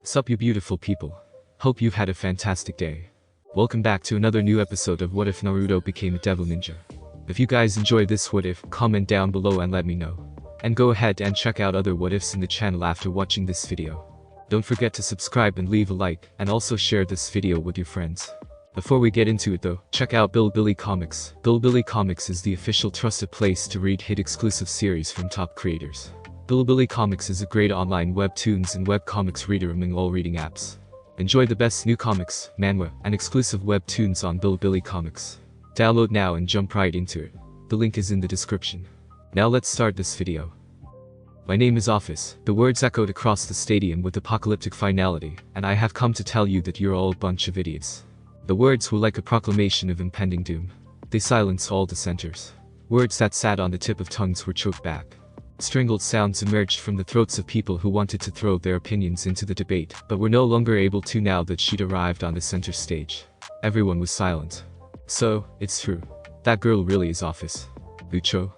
Sup you beautiful people. Hope you've had a fantastic day. Welcome back to another new episode of What If Naruto Became a Devil Ninja. If you guys enjoyed this what if, comment down below and let me know. And go ahead and check out other what ifs in the channel after watching this video. Don't forget to subscribe and leave a like, and also share this video with your friends. Before we get into it though, check out Bilibili Comics. Bilibili Comics is the official trusted place to read hit exclusive series from top creators. Bilibili Comics is a great online webtoons and webcomics reader among all reading apps. Enjoy the best new comics, manhwa, and exclusive webtoons on Bilibili Comics. Download now and jump right into it. The link is in the description. Now let's start this video. My name is Office. The words echoed across the stadium with apocalyptic finality, and I have come to tell you that you're all a bunch of idiots. The words were like a proclamation of impending doom. They silenced all dissenters. Words that sat on the tip of tongues were choked back. Strangled sounds emerged from the throats of people who wanted to throw their opinions into the debate, but were no longer able to now that she'd arrived on the center stage. Everyone was silent. So, it's true. That girl really is Office. Ucho.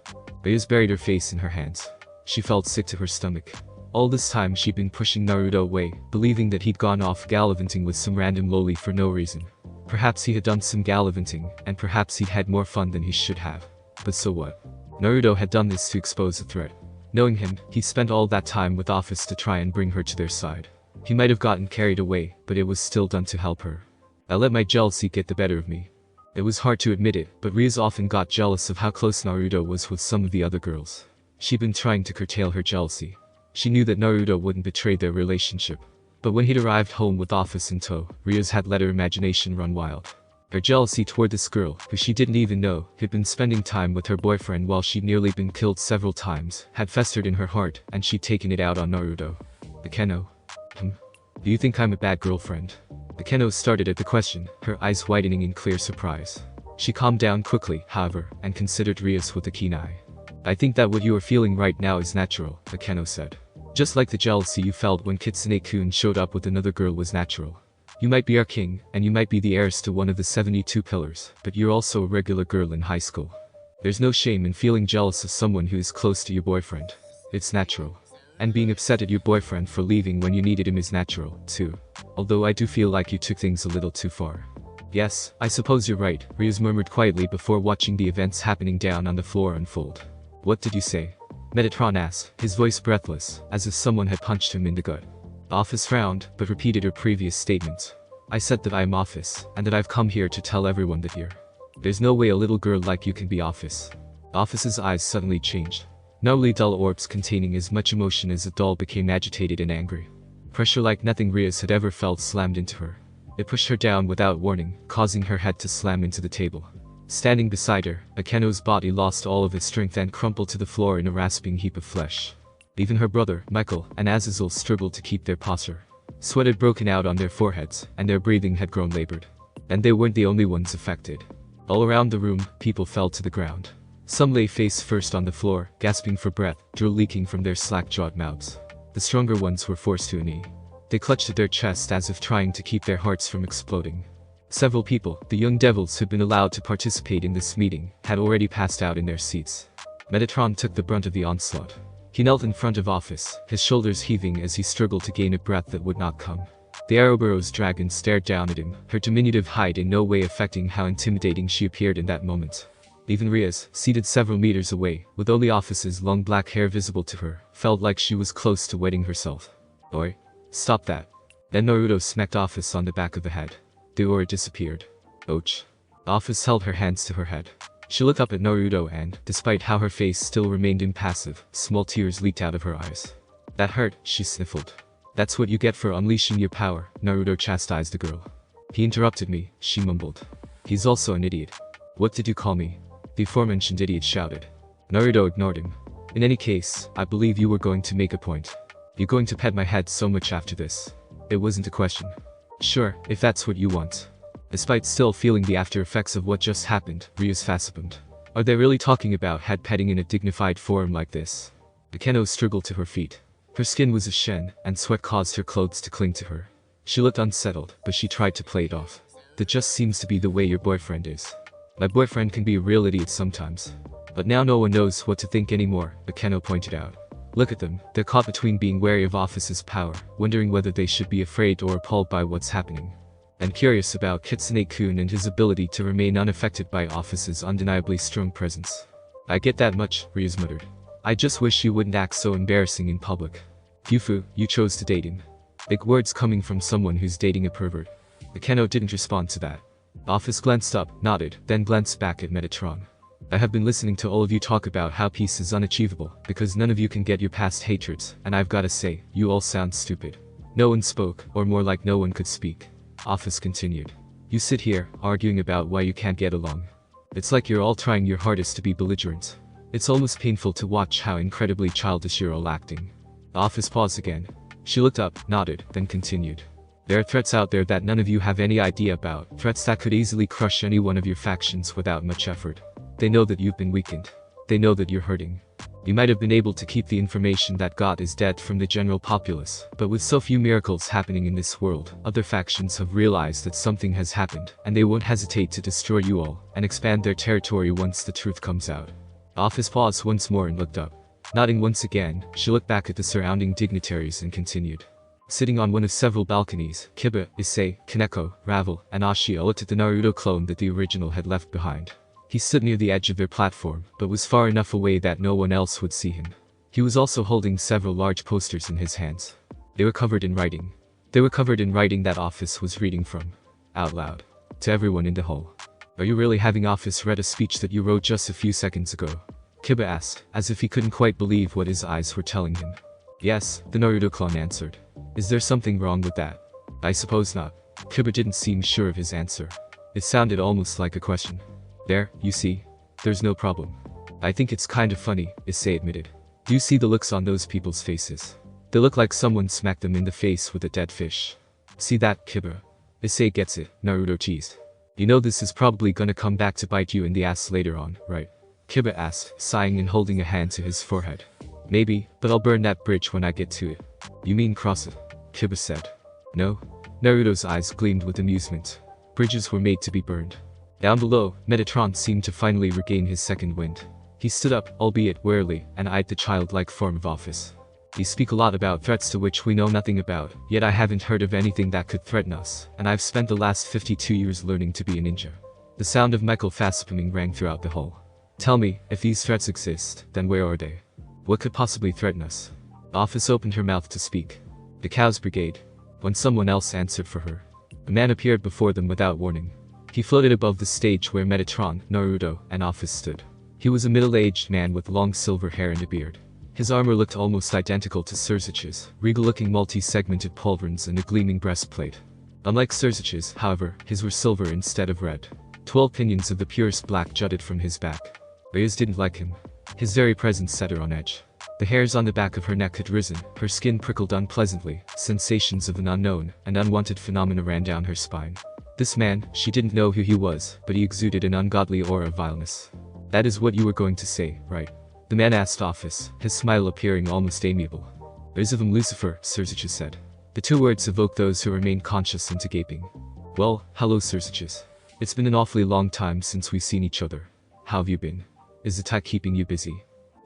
Ayaz buried her face in her hands. She felt sick to her stomach. All this time she'd been pushing Naruto away, believing that he'd gone off gallivanting with some random loli for no reason. Perhaps he had done some gallivanting, and perhaps he'd had more fun than he should have. But so what? Naruto had done this to expose a threat. Knowing him, he spent all that time with Office to try and bring her to their side. He might have gotten carried away, but it was still done to help her. I let my jealousy get the better of me. It was hard to admit it, but Riaz often got jealous of how close Naruto was with some of the other girls. She'd been trying to curtail her jealousy. She knew that Naruto wouldn't betray their relationship. But when he'd arrived home with Office in tow, Riaz had let her imagination run wild. Her jealousy toward this girl, who she didn't even know, had been spending time with her boyfriend while she'd nearly been killed several times, had festered in her heart, and she'd taken it out on Naruto. Akeno. Do you think I'm a bad girlfriend? Akeno started at the question, her eyes widening in clear surprise. She calmed down quickly, however, and considered Riaz with a keen eye. I think that what you are feeling right now is natural, Akeno said. Just like the jealousy you felt when Kitsune-kun showed up with another girl was natural. You might be our king, and you might be the heiress to one of the 72 pillars, but you're also a regular girl in high school. There's no shame in feeling jealous of someone who is close to your boyfriend. It's natural. And being upset at your boyfriend for leaving when you needed him is natural, too. Although I do feel like you took things a little too far. Yes, I suppose you're right, Riaz murmured quietly before watching the events happening down on the floor unfold. What did you say? Metatron asked, his voice breathless, as if someone had punched him in the gut. Office frowned, but repeated her previous statement. I said that I am Office, and that I've come here to tell everyone that there's no way a little girl like you can be Office. Office's eyes suddenly changed. Normally dull orbs containing as much emotion as a doll became agitated and angry. Pressure like nothing Riaz had ever felt slammed into her. It pushed her down without warning, causing her head to slam into the table. Standing beside her, Akeno's body lost all of its strength and crumpled to the floor in a rasping heap of flesh. Even her brother, Michael, and Azazel struggled to keep their posture. Sweat had broken out on their foreheads, and their breathing had grown labored. And they weren't the only ones affected. All around the room, people fell to the ground. Some lay face first on the floor, gasping for breath, drool leaking from their slack-jawed mouths. The stronger ones were forced to a knee. They clutched at their chest as if trying to keep their hearts from exploding. Several people, the young devils who'd been allowed to participate in this meeting, had already passed out in their seats. Metatron took the brunt of the onslaught. He knelt in front of Office, his shoulders heaving as he struggled to gain a breath that would not come. The Ouroboros dragon stared down at him, her diminutive height in no way affecting how intimidating she appeared in that moment. Even Riaz, seated several meters away, with only Office's long black hair visible to her, felt like she was close to wetting herself. Oi. Stop that. Then Naruto smacked Office on the back of the head. The aura disappeared. Ouch. Office held her hands to her head. She looked up at Naruto and, despite how her face still remained impassive, small tears leaked out of her eyes. That hurt, she sniffled. That's what you get for unleashing your power, Naruto chastised the girl. He interrupted me, she mumbled. He's also an idiot. What did you call me? The aforementioned idiot shouted. Naruto ignored him. In any case, I believe you were going to make a point. You're going to pet my head so much after this. It wasn't a question. Sure, if that's what you want. Despite still feeling the after effects of what just happened, Riaz facepalmed. Are they really talking about head petting in a dignified forum like this? Akeno struggled to her feet. Her skin was ashen, and sweat caused her clothes to cling to her. She looked unsettled, but she tried to play it off. That just seems to be the way your boyfriend is. My boyfriend can be a real idiot sometimes. But now no one knows what to think anymore, Akeno pointed out. Look at them, they're caught between being wary of Office's power, wondering whether they should be afraid or appalled by what's happening, and curious about Kitsune-kun and his ability to remain unaffected by Office's undeniably strong presence. I get that much, Ryuz muttered. I just wish you wouldn't act so embarrassing in public. Yufu, you chose to date him. Big words coming from someone who's dating a pervert. Akeno didn't respond to that. Office glanced up, nodded, then glanced back at Metatron. I have been listening to all of you talk about how peace is unachievable, because none of you can get your past hatreds, and I've gotta say, you all sound stupid. No one spoke, or more like no one could speak. Office continued. You sit here, arguing about why you can't get along. It's like you're all trying your hardest to be belligerent. It's almost painful to watch how incredibly childish you're all acting. Office paused again. She looked up, nodded, then continued. There are threats out there that none of you have any idea about, threats that could easily crush any one of your factions without much effort. They know that you've been weakened. They know that you're hurting. You might have been able to keep the information that God is dead from the general populace, but with so few miracles happening in this world, other factions have realized that something has happened, and they won't hesitate to destroy you all, and expand their territory once the truth comes out. Office paused once more and looked up. Nodding once again, she looked back at the surrounding dignitaries and continued. Sitting on one of several balconies, Kiba, Issei, Kaneko, Ravel, and Ashio looked at the Naruto clone that the original had left behind. He stood near the edge of their platform, but was far enough away that no one else would see him. He was also holding several large posters in his hands. They were covered in writing. They were covered in writing that Office was reading from, out loud, to everyone in the hall. Are you really having Office read a speech that you wrote just a few seconds ago? Kiba asked, as if he couldn't quite believe what his eyes were telling him. Yes, the Naruto clone answered. Is there something wrong with that? I suppose not. Kiba didn't seem sure of his answer. It sounded almost like a question. There, you see. There's no problem. I think it's kind of funny, Issei admitted. Do you see the looks on those people's faces? They look like someone smacked them in the face with a dead fish. See that, Kiba? Issei gets it, Naruto teased. You know this is probably gonna come back to bite you in the ass later on, right? Kiba asked, sighing and holding a hand to his forehead. Maybe, but I'll burn that bridge when I get to it. You mean cross it? Kiba said. No? Naruto's eyes gleamed with amusement. Bridges were made to be burned. Down below, Metatron seemed to finally regain his second wind. He stood up, albeit warily, and eyed the childlike form of Office. You speak a lot about threats to which we know nothing about, yet I haven't heard of anything that could threaten us, and I've spent the last 52 years learning to be a ninja. The sound of metal fast-spinning rang throughout the hall. Tell me, if these threats exist, then where are they? What could possibly threaten us? Office opened her mouth to speak. The Chaos Brigade. When someone else answered for her. A man appeared before them without warning. He floated above the stage where Metatron, Naruto, and Office stood. He was a middle-aged man with long silver hair and a beard. His armor looked almost identical to Surzich's, regal-looking multi-segmented pauldrons and a gleaming breastplate. Unlike Surzich's, however, his were silver instead of red. 12 pinions of the purest black jutted from his back. Ryuz didn't like him. His very presence set her on edge. The hairs on the back of her neck had risen, her skin prickled unpleasantly, sensations of an unknown and unwanted phenomena ran down her spine. This man, she didn't know who he was, but he exuded an ungodly aura of vileness. That is what you were going to say, right? The man asked Office, his smile appearing almost amiable. There's of him Lucifer, Surzichus said. The two words evoked those who remained conscious into gaping. Well, hello Surzichus. It's been an awfully long time since we've seen each other. How have you been? Is the tech keeping you busy?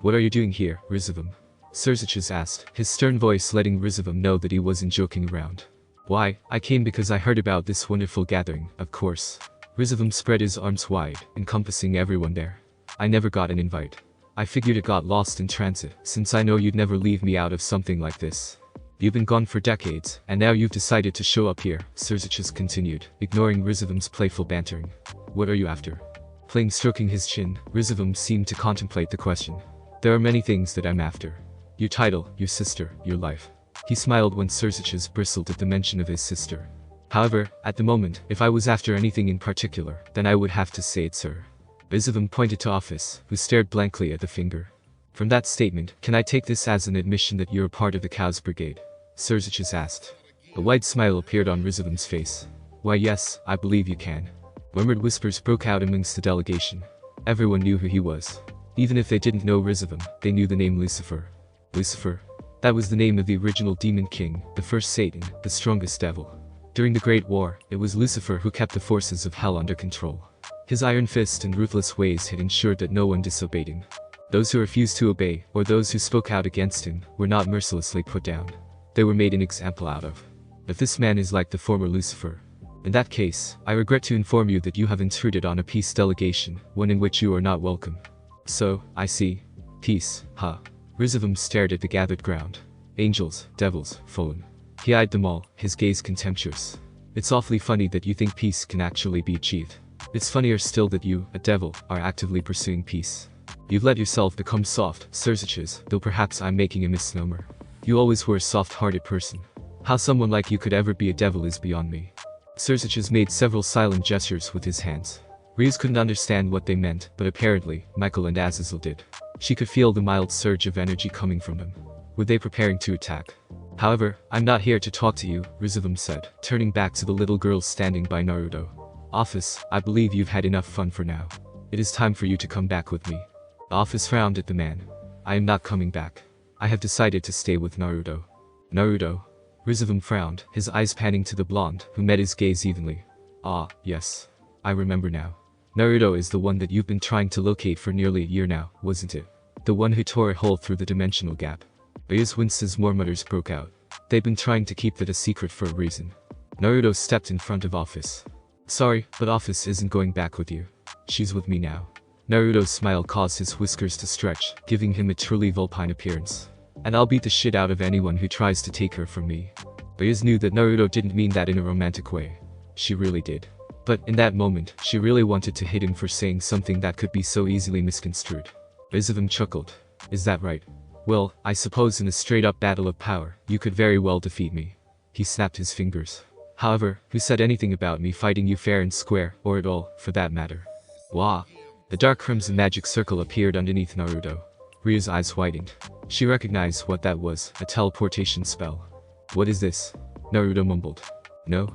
What are you doing here, Rizavam? Surzichus asked, his stern voice letting Rizavam know that he wasn't joking around. Why, I came because I heard about this wonderful gathering, of course. Rizavam spread his arms wide, encompassing everyone there. I never got an invite. I figured it got lost in transit, since I know you'd never leave me out of something like this. You've been gone for decades, and now you've decided to show up here, Surzichus continued, ignoring Rizavam's playful bantering. What are you after? Playing stroking his chin, Rizavam seemed to contemplate the question. There are many things that I'm after. Your title, your sister, your life. He smiled when Surzichus bristled at the mention of his sister. However, at the moment, if I was after anything in particular, then I would have to say it's her. Rizavam pointed to Office, who stared blankly at the finger. From that statement, can I take this as an admission that you're a part of the Chaos Brigade? Surzichus asked. A wide smile appeared on Rizavam's face. Why yes, I believe you can. Murmured whispers broke out amongst the delegation. Everyone knew who he was. Even if they didn't know Rizavam, they knew the name Lucifer. Lucifer. That was the name of the original Demon King, the first Satan, the strongest devil. During the Great War, it was Lucifer who kept the forces of hell under control. His iron fist and ruthless ways had ensured that no one disobeyed him. Those who refused to obey, or those who spoke out against him, were not mercilessly put down. They were made an example out of. If this man is like the former Lucifer, in that case, I regret to inform you that you have intruded on a peace delegation, one in which you are not welcome. So, I see. Peace, huh? Rizavam stared at the gathered ground. Angels, devils, fallen. He eyed them all, his gaze contemptuous. It's awfully funny that you think peace can actually be achieved. It's funnier still that you, a devil, are actively pursuing peace. You've let yourself become soft, Cersiches, though perhaps I'm making a misnomer. You always were a soft-hearted person. How someone like you could ever be a devil is beyond me. Cersiches made several silent gestures with his hands. Riaz couldn't understand what they meant, but apparently, Michael and Azazel did. She could feel the mild surge of energy coming from them. Were they preparing to attack? However, I'm not here to talk to you, Rizavam said, turning back to the little girl standing by Naruto. Office, I believe you've had enough fun for now. It is time for you to come back with me. The Office frowned at the man. I am not coming back. I have decided to stay with Naruto. Naruto? Rizavam frowned, his eyes panning to the blonde, who met his gaze evenly. Ah, yes. I remember now. Naruto is the one that you've been trying to locate for nearly a year now, wasn't it? The one who tore a hole through the dimensional gap. Riaz winced as more mutters broke out. They've been trying to keep that a secret for a reason. Naruto stepped in front of Office. Sorry, but Office isn't going back with you. She's with me now. Naruto's smile caused his whiskers to stretch, giving him a truly vulpine appearance. And I'll beat the shit out of anyone who tries to take her from me. Riaz knew that Naruto didn't mean that in a romantic way. She really did. But in that moment, she really wanted to hit him for saying something that could be so easily misconstrued. Rizavam chuckled. Is that right? Well, I suppose in a straight-up battle of power, you could very well defeat me. He snapped his fingers. However, who said anything about me fighting you fair and square, or at all, for that matter? Wah! The dark crimson magic circle appeared underneath Naruto. Ria's eyes widened. She recognized what that was, a teleportation spell. What is this? Naruto mumbled. No?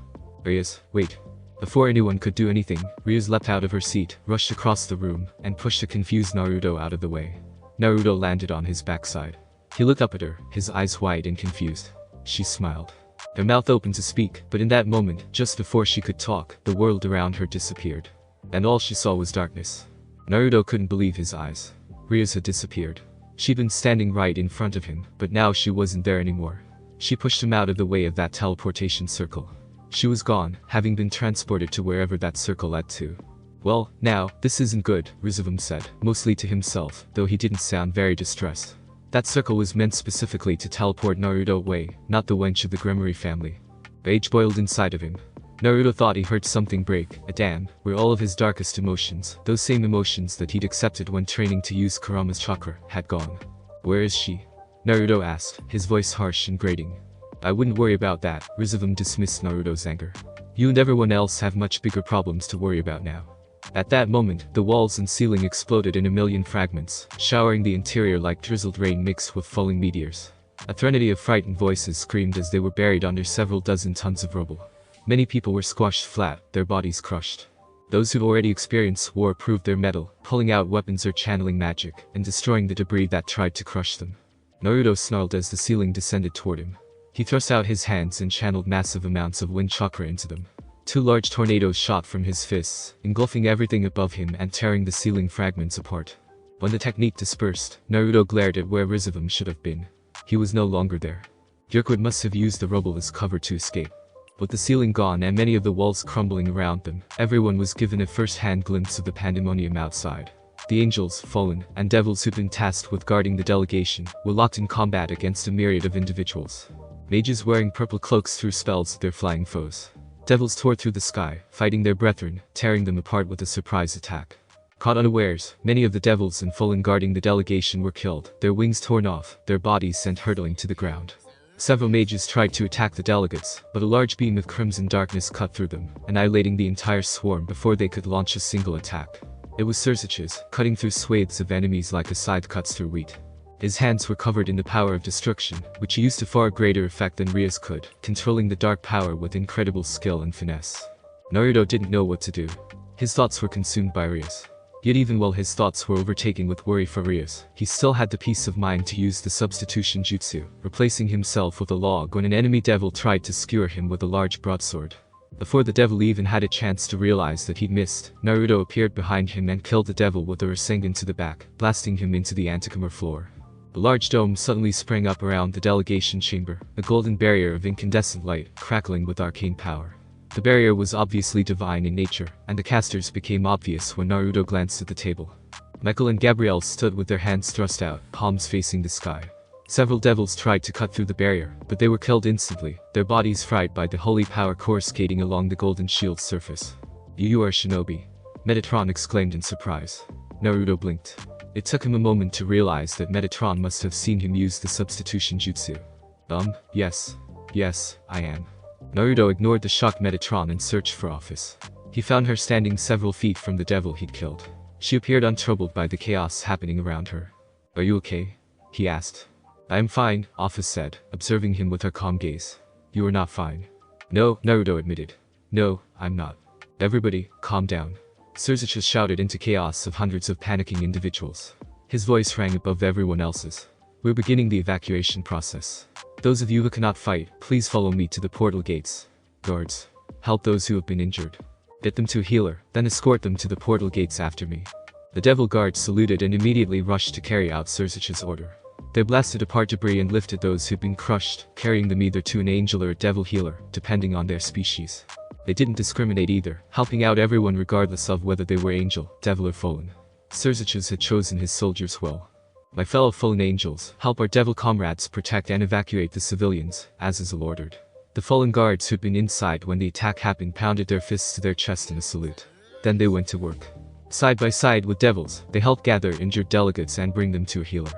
Riaz, wait. Before anyone could do anything, Riaz leapt out of her seat, rushed across the room, and pushed the confused Naruto out of the way. Naruto landed on his backside. He looked up at her, his eyes wide and confused. She smiled. Her mouth opened to speak, but in that moment, just before she could talk, the world around her disappeared. And all she saw was darkness. Naruto couldn't believe his eyes. Riaz had disappeared. She'd been standing right in front of him, but now she wasn't there anymore. She pushed him out of the way of that teleportation circle. She was gone, having been transported to wherever that circle led to. Well, now, this isn't good, Rizavam said, mostly to himself, though he didn't sound very distressed. That circle was meant specifically to teleport Naruto away, not the wench of the Gremory family. Rage boiled inside of him. Naruto thought he heard something break, a dam, where all of his darkest emotions, those same emotions that he'd accepted when training to use Kurama's chakra, had gone. Where is she? Naruto asked, his voice harsh and grating. I wouldn't worry about that, Rizavam dismissed Naruto's anger. You and everyone else have much bigger problems to worry about now. At that moment, the walls and ceiling exploded in a million fragments, showering the interior like drizzled rain mixed with falling meteors. A threnody of frightened voices screamed as they were buried under several dozen tons of rubble. Many people were squashed flat, their bodies crushed. Those who'd already experienced war proved their mettle, pulling out weapons or channeling magic, and destroying the debris that tried to crush them. Naruto snarled as the ceiling descended toward him. He thrust out his hands and channeled massive amounts of wind chakra into them. Two large tornadoes shot from his fists, engulfing everything above him and tearing the ceiling fragments apart. When the technique dispersed, Naruto glared at where Rizavam should have been. He was no longer there. Kirkwood must have used the rubble as cover to escape. With the ceiling gone and many of the walls crumbling around them, everyone was given a first-hand glimpse of the pandemonium outside. The angels, fallen, and devils who'd been tasked with guarding the delegation were locked in combat against a myriad of individuals. Mages wearing purple cloaks threw spells at their flying foes. Devils tore through the sky, fighting their brethren, tearing them apart with a surprise attack. Caught unawares, many of the devils and fallen guarding the delegation were killed, their wings torn off, their bodies sent hurtling to the ground. Several mages tried to attack the delegates, but a large beam of crimson darkness cut through them, annihilating the entire swarm before they could launch a single attack. It was Cersiches, cutting through swathes of enemies like a scythe cuts through wheat. His hands were covered in the power of destruction, which he used to far greater effect than Riaz could, controlling the dark power with incredible skill and finesse. Naruto didn't know what to do. His thoughts were consumed by Riaz. Yet even while his thoughts were overtaken with worry for Riaz, he still had the peace of mind to use the substitution jutsu, replacing himself with a log when an enemy devil tried to skewer him with a large broadsword. Before the devil even had a chance to realize that he'd missed, Naruto appeared behind him and killed the devil with a Rasengan to the back, blasting him into the antechamber floor. A large dome suddenly sprang up around the delegation chamber, a golden barrier of incandescent light, crackling with arcane power. The barrier was obviously divine in nature, and the casters became obvious when Naruto glanced at the table. Michael and Gabrielle stood with their hands thrust out, palms facing the sky. Several devils tried to cut through the barrier, but they were killed instantly, their bodies fried by the holy power coruscating along the golden shield's surface. You are shinobi," Metatron exclaimed in surprise. Naruto blinked. It took him a moment to realize that Metatron must have seen him use the substitution jutsu. Yes. Yes, I am." Naruto ignored the shocked Metatron and searched for Office. He found her standing several feet from the devil he'd killed. She appeared untroubled by the chaos happening around her. "Are you okay?" he asked. "I am fine," Office said, observing him with her calm gaze. "You are not fine." "No," Naruto admitted. "No, I'm not." "Everybody, calm down." Surzichus shouted into chaos of hundreds of panicking individuals. His voice rang above everyone else's. "We're beginning the evacuation process. Those of you who cannot fight, please follow me to the portal gates. Guards, help those who have been injured. Get them to a healer, then escort them to the portal gates after me." The devil guards saluted and immediately rushed to carry out Surzich's order. They blasted apart debris and lifted those who'd been crushed, carrying them either to an angel or a devil healer, depending on their species. They didn't discriminate either, helping out everyone regardless of whether they were angel, devil or fallen. Surzichus had chosen his soldiers well. "My fellow fallen angels, help our devil comrades protect and evacuate the civilians," Azazel ordered. The fallen guards who'd been inside when the attack happened pounded their fists to their chest in a salute. Then they went to work. Side by side with devils, they helped gather injured delegates and bring them to a healer.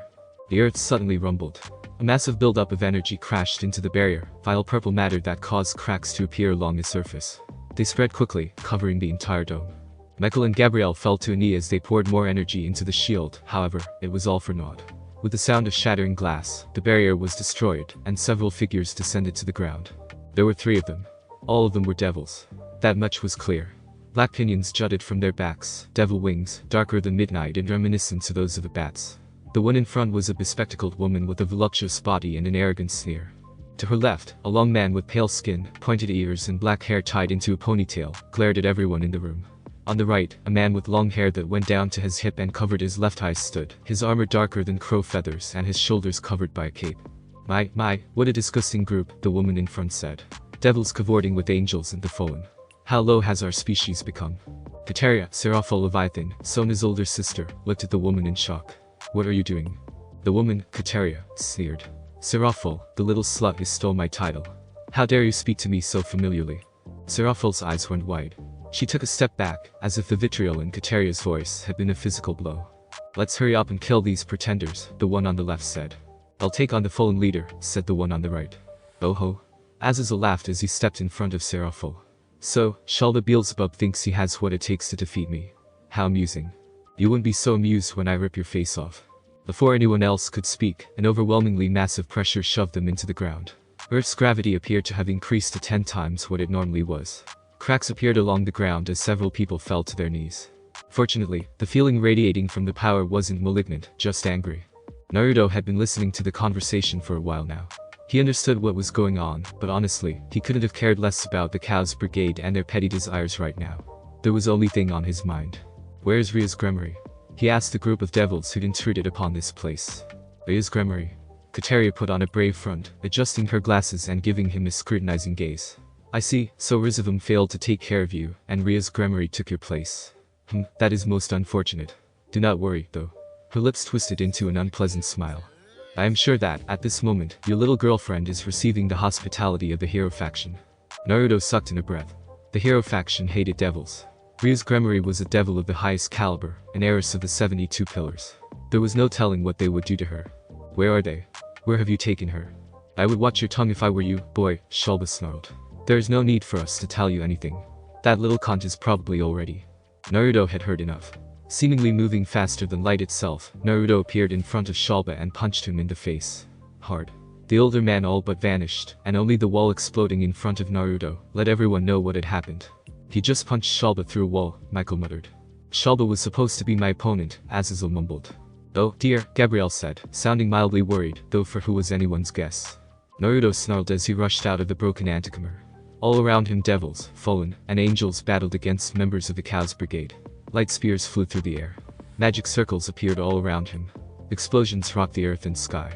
The earth suddenly rumbled. A massive buildup of energy crashed into the barrier, vile purple matter that caused cracks to appear along its surface. They spread quickly, covering the entire dome. Michael and Gabrielle fell to a knee as they poured more energy into the shield, however, it was all for naught. With the sound of shattering glass, the barrier was destroyed, and several figures descended to the ground. There were 3 of them. All of them were devils. That much was clear. Black pinions jutted from their backs, devil wings, darker than midnight and reminiscent to those of the bats. The one in front was a bespectacled woman with a voluptuous body and an arrogant sneer. To her left, a long man with pale skin, pointed ears and black hair tied into a ponytail, glared at everyone in the room. On the right, a man with long hair that went down to his hip and covered his left eye stood, his armor darker than crow feathers and his shoulders covered by a cape. My, what a disgusting group," the woman in front said. "Devils cavorting with angels and the fallen. How low has our species become?" Kateria, Seraphol Leviathan, Sona's older sister, looked at the woman in shock. "What are you doing?" The woman, Kateria, sneered. "Seraphol, the little slut who stole my title. How dare you speak to me so familiarly?" Seraphol's eyes went wide. She took a step back, as if the vitriol in Kateria's voice had been a physical blow. "Let's hurry up and kill these pretenders," the one on the left said. "I'll take on the fallen leader," said the one on the right. "Oh ho." Azazel laughed as he stepped in front of Seraphol. "So, Shalba Beelzebub thinks he has what it takes to defeat me. How amusing. You wouldn't be so amused when I rip your face off." Before anyone else could speak, an overwhelmingly massive pressure shoved them into the ground. Earth's gravity appeared to have increased to 10 times what it normally was. Cracks appeared along the ground as several people fell to their knees. Fortunately, the feeling radiating from the power wasn't malignant, just angry. Naruto had been listening to the conversation for a while now. He understood what was going on, but honestly, he couldn't have cared less about the Chaos Brigade and their petty desires right now. There was only thing on his mind. "Where's Ria's Gremory?" he asked the group of devils who'd intruded upon this place. "Ria's Gremory?" Kateria put on a brave front, adjusting her glasses and giving him a scrutinizing gaze. "I see, so Rizavum failed to take care of you, and Ria's Gremory took your place. That is most unfortunate. Do not worry, though." Her lips twisted into an unpleasant smile. "I am sure that, at this moment, your little girlfriend is receiving the hospitality of the hero faction." Naruto sucked in a breath. The hero faction hated devils. Ria's Gremory was a devil of the highest caliber, an heiress of the 72 pillars. There was no telling what they would do to her. "Where are they? Where have you taken her?" "I would watch your tongue if I were you, boy," Shalba snarled. "There is no need for us to tell you anything. That little cunt is probably already." Naruto had heard enough. Seemingly moving faster than light itself, Naruto appeared in front of Shalba and punched him in the face. Hard. The older man all but vanished, and only the wall exploding in front of Naruto let everyone know what had happened. "He just punched Shalba through a wall," Michael muttered. "Shalba was supposed to be my opponent," Azazel mumbled. "Oh dear," Gabrielle said, sounding mildly worried, though for who was anyone's guess. Naruto snarled as he rushed out of the broken antechamber. All around him devils, fallen, and angels battled against members of the Chaos Brigade. Light spears flew through the air. Magic circles appeared all around him. Explosions rocked the earth and sky.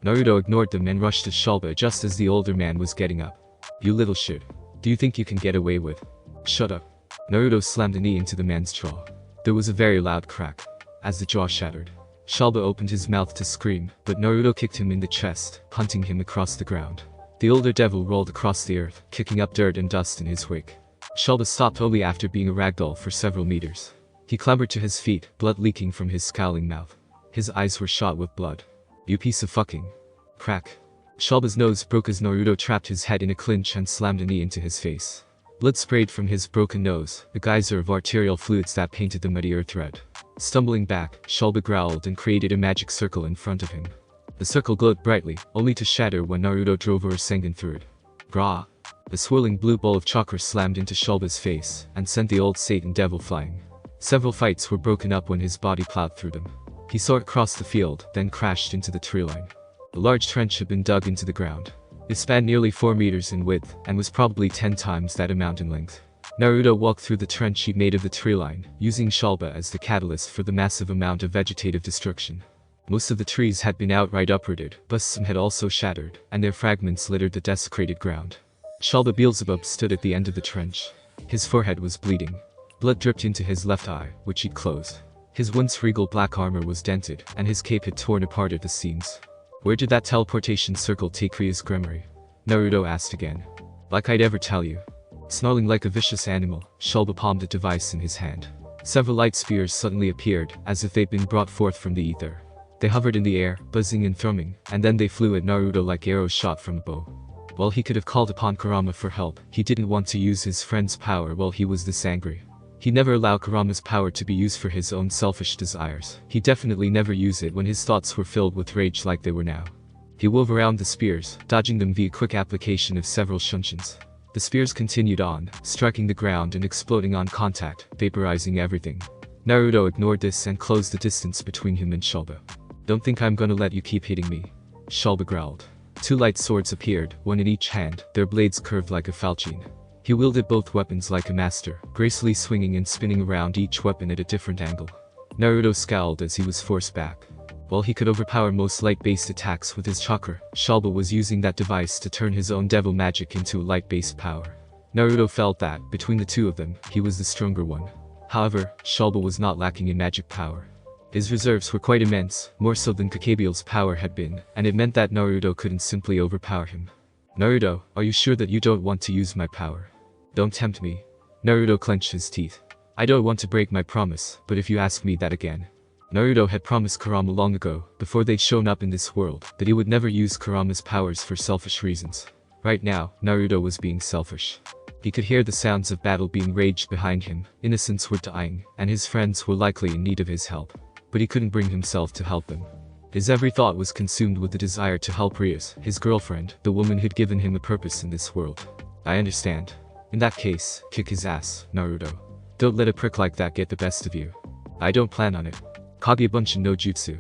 Naruto ignored them and rushed to Shulba just as the older man was getting up. "You little shit. Do you think you can get away with?" "Shut up." Naruto slammed a knee into the man's jaw. There was a very loud crack. As the jaw shattered, Shulba opened his mouth to scream, but Naruto kicked him in the chest, punting him across the ground. The older devil rolled across the earth, kicking up dirt and dust in his wake. Shulba stopped only after being a ragdoll for several meters. He clambered to his feet, blood leaking from his scowling mouth. His eyes were shot with blood. "You piece of fucking..." Crack. Shulba's nose broke as Naruto trapped his head in a clinch and slammed a knee into his face. Blood sprayed from his broken nose, a geyser of arterial fluids that painted the muddy earth red. Stumbling back, Shulba growled and created a magic circle in front of him. The circle glowed brightly, only to shatter when Naruto drove a Rasengan through it. Grah! The swirling blue ball of chakra slammed into Shulba's face and sent the old Satan devil flying. Several fights were broken up when his body plowed through them. He soared across the field, then crashed into the tree line. A large trench had been dug into the ground. It spanned nearly 4 meters in width and was probably 10 times that amount in length. Naruto walked through the trench he made of the tree line, using Shulba as the catalyst for the massive amount of vegetative destruction. Most of the trees had been outright uprooted, but some had also shattered, and their fragments littered the desecrated ground. Shulba Beelzebub stood at the end of the trench. His forehead was bleeding. Blood dripped into his left eye, which he closed. His once regal black armor was dented, and his cape had torn apart at the seams. "Where did that teleportation circle take Ria's Gremory?" Naruto asked again. "Like I'd ever tell you." Snarling like a vicious animal, Shulba palmed a device in his hand. Several light spears suddenly appeared, as if they'd been brought forth from the ether. They hovered in the air, buzzing and thrumming, and then they flew at Naruto like arrows shot from a bow. While he could have called upon Kurama for help, he didn't want to use his friend's power while he was this angry. He never allowed Kurama's power to be used for his own selfish desires. He definitely never used it when his thoughts were filled with rage like they were now. He wove around the spears, dodging them via quick application of several shunshuns. The spears continued on, striking the ground and exploding on contact, vaporizing everything. Naruto ignored this and closed the distance between him and Shulba. "Don't think I'm gonna let you keep hitting me," Shulba growled. 2 light swords appeared, one in each hand, their blades curved like a falchion. He wielded both weapons like a master, gracefully swinging and spinning around each weapon at a different angle. Naruto scowled as he was forced back. While he could overpower most light-based attacks with his chakra, Shulba was using that device to turn his own devil magic into a light-based power. Naruto felt that, between the two of them, he was the stronger one. However, Shulba was not lacking in magic power. His reserves were quite immense, more so than Kakabeel's power had been, and it meant that Naruto couldn't simply overpower him. "Naruto, are you sure that you don't want to use my power? Don't tempt me." Naruto clenched his teeth. "I don't want to break my promise, but if you ask me that again." Naruto had promised Kurama long ago, before they'd shown up in this world, that he would never use Kurama's powers for selfish reasons. Right now, Naruto was being selfish. He could hear the sounds of battle being raged behind him, innocents were dying, and his friends were likely in need of his help. But he couldn't bring himself to help them. His every thought was consumed with the desire to help Rias, his girlfriend, the woman who'd given him a purpose in this world. "I understand. In that case, kick his ass, Naruto. Don't let a prick like that get the best of you." "I don't plan on it." Kagebunshin no Jutsu.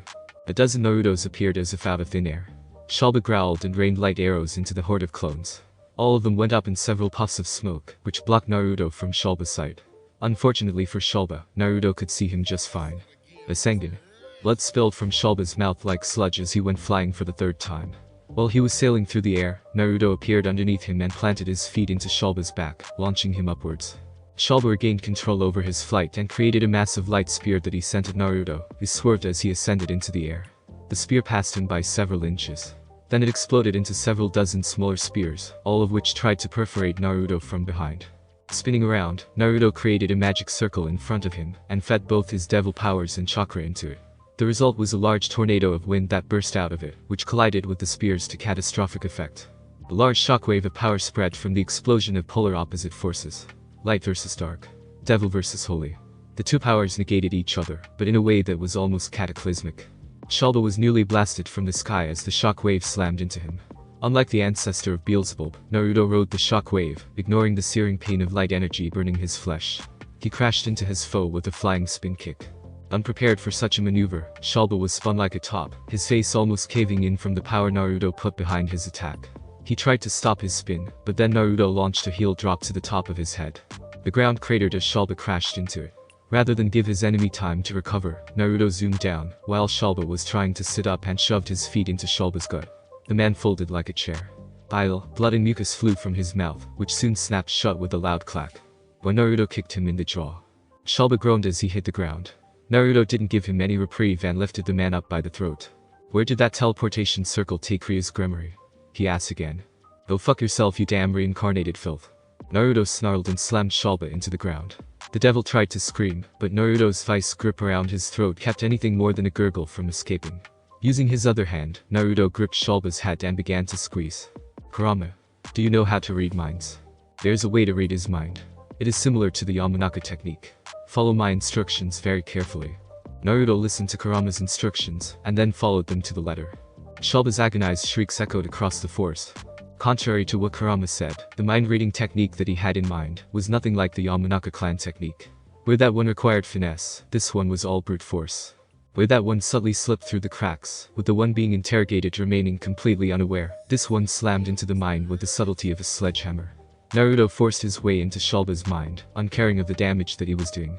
A dozen Narutos appeared as if out of thin air. Shulba growled and rained light arrows into the horde of clones. All of them went up in several puffs of smoke, which blocked Naruto from Shulba's sight. Unfortunately for Shulba, Naruto could see him just fine. Rasengan. Blood spilled from Shulba's mouth like sludge as he went flying for the 3rd time. While he was sailing through the air, Naruto appeared underneath him and planted his feet into Shulba's back, launching him upwards. Shulba regained control over his flight and created a massive light spear that he sent at Naruto, who swerved as he ascended into the air. The spear passed him by several inches. Then it exploded into several dozen smaller spears, all of which tried to perforate Naruto from behind. Spinning around, Naruto created a magic circle in front of him, and fed both his devil powers and chakra into it. The result was a large tornado of wind that burst out of it, which collided with the spears to catastrophic effect. A large shockwave of power spread from the explosion of polar opposite forces. Light versus dark. Devil versus holy. The two powers negated each other, but in a way that was almost cataclysmic. Shulba was newly blasted from the sky as the shockwave slammed into him. Unlike the ancestor of Beelzebub, Naruto rode the shockwave, ignoring the searing pain of light energy burning his flesh. He crashed into his foe with a flying spin kick. Unprepared for such a maneuver, Shulba was spun like a top, his face almost caving in from the power Naruto put behind his attack. He tried to stop his spin, but then Naruto launched a heel drop to the top of his head. The ground cratered as Shalba crashed into it. Rather than give his enemy time to recover, Naruto zoomed down, while Shalba was trying to sit up and shoved his feet into Shalba's gut. The man folded like a chair. Bile, blood and mucus flew from his mouth, which soon snapped shut with a loud clack. When Naruto kicked him in the jaw, Shalba groaned as he hit the ground. Naruto didn't give him any reprieve and lifted the man up by the throat. "Where did that teleportation circle take Ria's Gremory?" he asked again. "Go fuck yourself, you damn reincarnated filth." Naruto snarled and slammed Shalba into the ground. The devil tried to scream, but Naruto's vice grip around his throat kept anything more than a gurgle from escaping. Using his other hand, Naruto gripped Shalba's head and began to squeeze. "Kurama, do you know how to read minds?" "There's a way to read his mind. It is similar to the Yamanaka technique. Follow my instructions very carefully." Naruto listened to Kurama's instructions, and then followed them to the letter. Shalba's agonized shrieks echoed across the forest. Contrary to what Kurama said, the mind-reading technique that he had in mind was nothing like the Yamanaka clan technique. Where that one required finesse, this one was all brute force. Where that one subtly slipped through the cracks, with the one being interrogated remaining completely unaware, this one slammed into the mind with the subtlety of a sledgehammer. Naruto forced his way into Shalba's mind, uncaring of the damage that he was doing.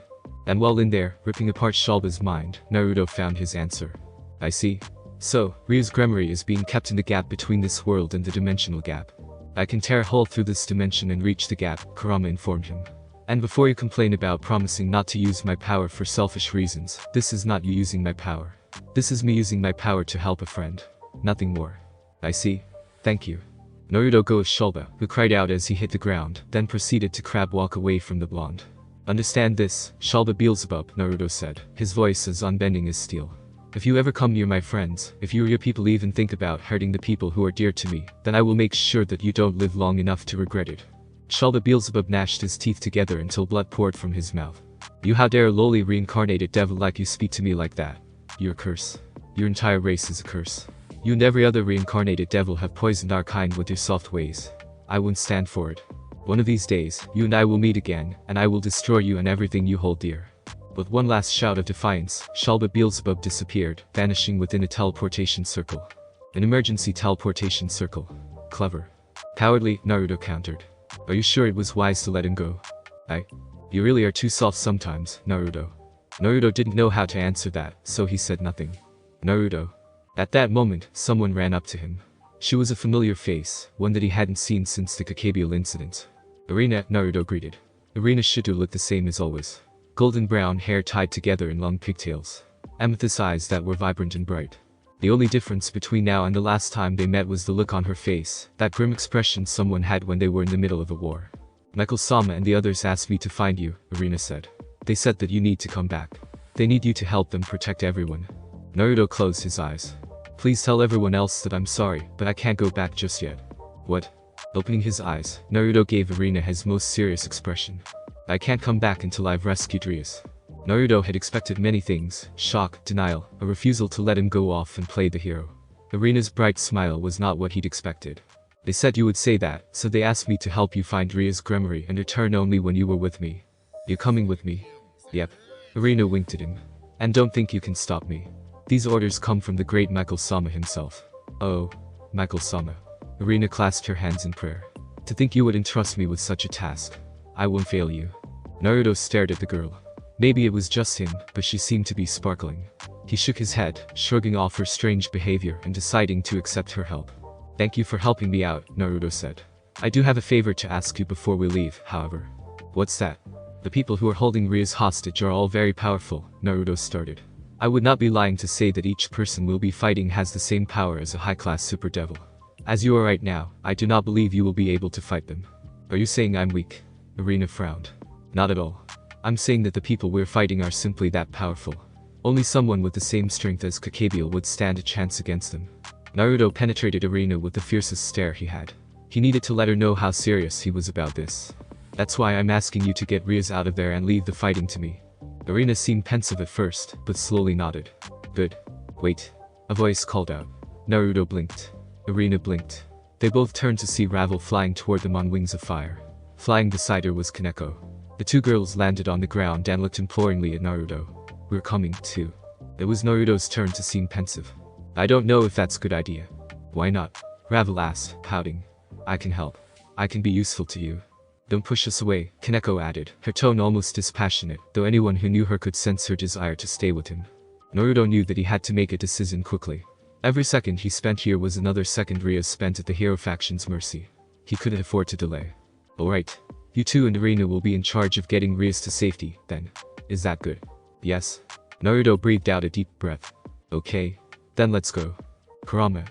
And while in there, ripping apart Shalba's mind, Naruto found his answer. "I see. So, Ria's Gremory is being kept in the gap between this world and the dimensional gap. I can tear a hole through this dimension and reach the gap," Kurama informed him. "And before you complain about promising not to use my power for selfish reasons, this is not you using my power. This is me using my power to help a friend. Nothing more." "I see. Thank you." Naruto goes Shalba, who cried out as he hit the ground, then proceeded to crab walk away from the blonde. "Understand this, Shalba Beelzebub," Naruto said, his voice as unbending as steel. "If you ever come near my friends, if you or your people even think about hurting the people who are dear to me, then I will make sure that you don't live long enough to regret it." Shalba Beelzebub gnashed his teeth together until blood poured from his mouth. "You how dare, lowly reincarnated devil like you speak to me like that? You're a curse. Your entire race is a curse. You and every other reincarnated devil have poisoned our kind with your soft ways. I won't stand for it. One of these days, you and I will meet again, and I will destroy you and everything you hold dear." With one last shout of defiance, Shalba Beelzebub disappeared, vanishing within a teleportation circle. An emergency teleportation circle. Clever. Cowardly, Naruto countered. "Are you sure it was wise to let him go?" You really are too soft sometimes, Naruto." Naruto didn't know how to answer that, so he said nothing. "Naruto." At that moment, someone ran up to him. She was a familiar face, one that he hadn't seen since the Kakabiel incident. "Irina," Naruto greeted. Irina Shido looked the same as always. Golden brown hair tied together in long pigtails. Amethyst eyes that were vibrant and bright. The only difference between now and the last time they met was the look on her face, that grim expression someone had when they were in the middle of a war. "Michael-sama and the others asked me to find you," Irina said. "They said that you need to come back. They need you to help them protect everyone." Naruto closed his eyes. "Please tell everyone else that I'm sorry, but I can't go back just yet." "What?" Opening his eyes, Naruto gave Irina his most serious expression. "I can't come back until I've rescued Rias." Naruto had expected many things: shock, denial, a refusal to let him go off and play the hero. Irina's bright smile was not what he'd expected. "They said you would say that, so they asked me to help you find Ria's Gremory and return only when you were with me. You coming with me?" "Yep." Irina winked at him. "And don't think you can stop me. These orders come from the great Michael-sama himself." "Oh, Michael-sama." Irina clasped her hands in prayer. "To think you would entrust me with such a task. I won't fail you." Naruto stared at the girl. Maybe it was just him, but she seemed to be sparkling. He shook his head, shrugging off her strange behavior and deciding to accept her help. "Thank you for helping me out," Naruto said. "I do have a favor to ask you before we leave, however." "What's that?" "The people who are holding Rias hostage are all very powerful," Naruto started. "I would not be lying to say that each person we'll be fighting has the same power as a high-class super devil. As you are right now, I do not believe you will be able to fight them." "Are you saying I'm weak?" Irina frowned. "Not at all. I'm saying that the people we're fighting are simply that powerful. Only someone with the same strength as Kakabiel would stand a chance against them." Naruto penetrated Irina with the fiercest stare he had. He needed to let her know how serious he was about this. "That's why I'm asking you to get Rias out of there and leave the fighting to me." Irina seemed pensive at first, but slowly nodded. "Good. Wait." A voice called out. Naruto blinked. Irina blinked. They both turned to see Ravel flying toward them on wings of fire. Flying beside her was Kaneko. The two girls landed on the ground and looked imploringly at Naruto. "We're coming, too." It was Naruto's turn to seem pensive. "I don't know if that's a good idea." "Why not?" Ravel asked, pouting. I can help. I can be useful to you. Don't push us away, Kaneko added, her tone almost dispassionate, though anyone who knew her could sense her desire to stay with him. Naruto knew that he had to make a decision quickly. Every second he spent here was another second Ria spent at the hero faction's mercy. He couldn't afford to delay. Alright. You two and Irina will be in charge of getting Rias to safety, then. Is that good? Yes. Naruto breathed out a deep breath. Okay. Then let's go. Kurama.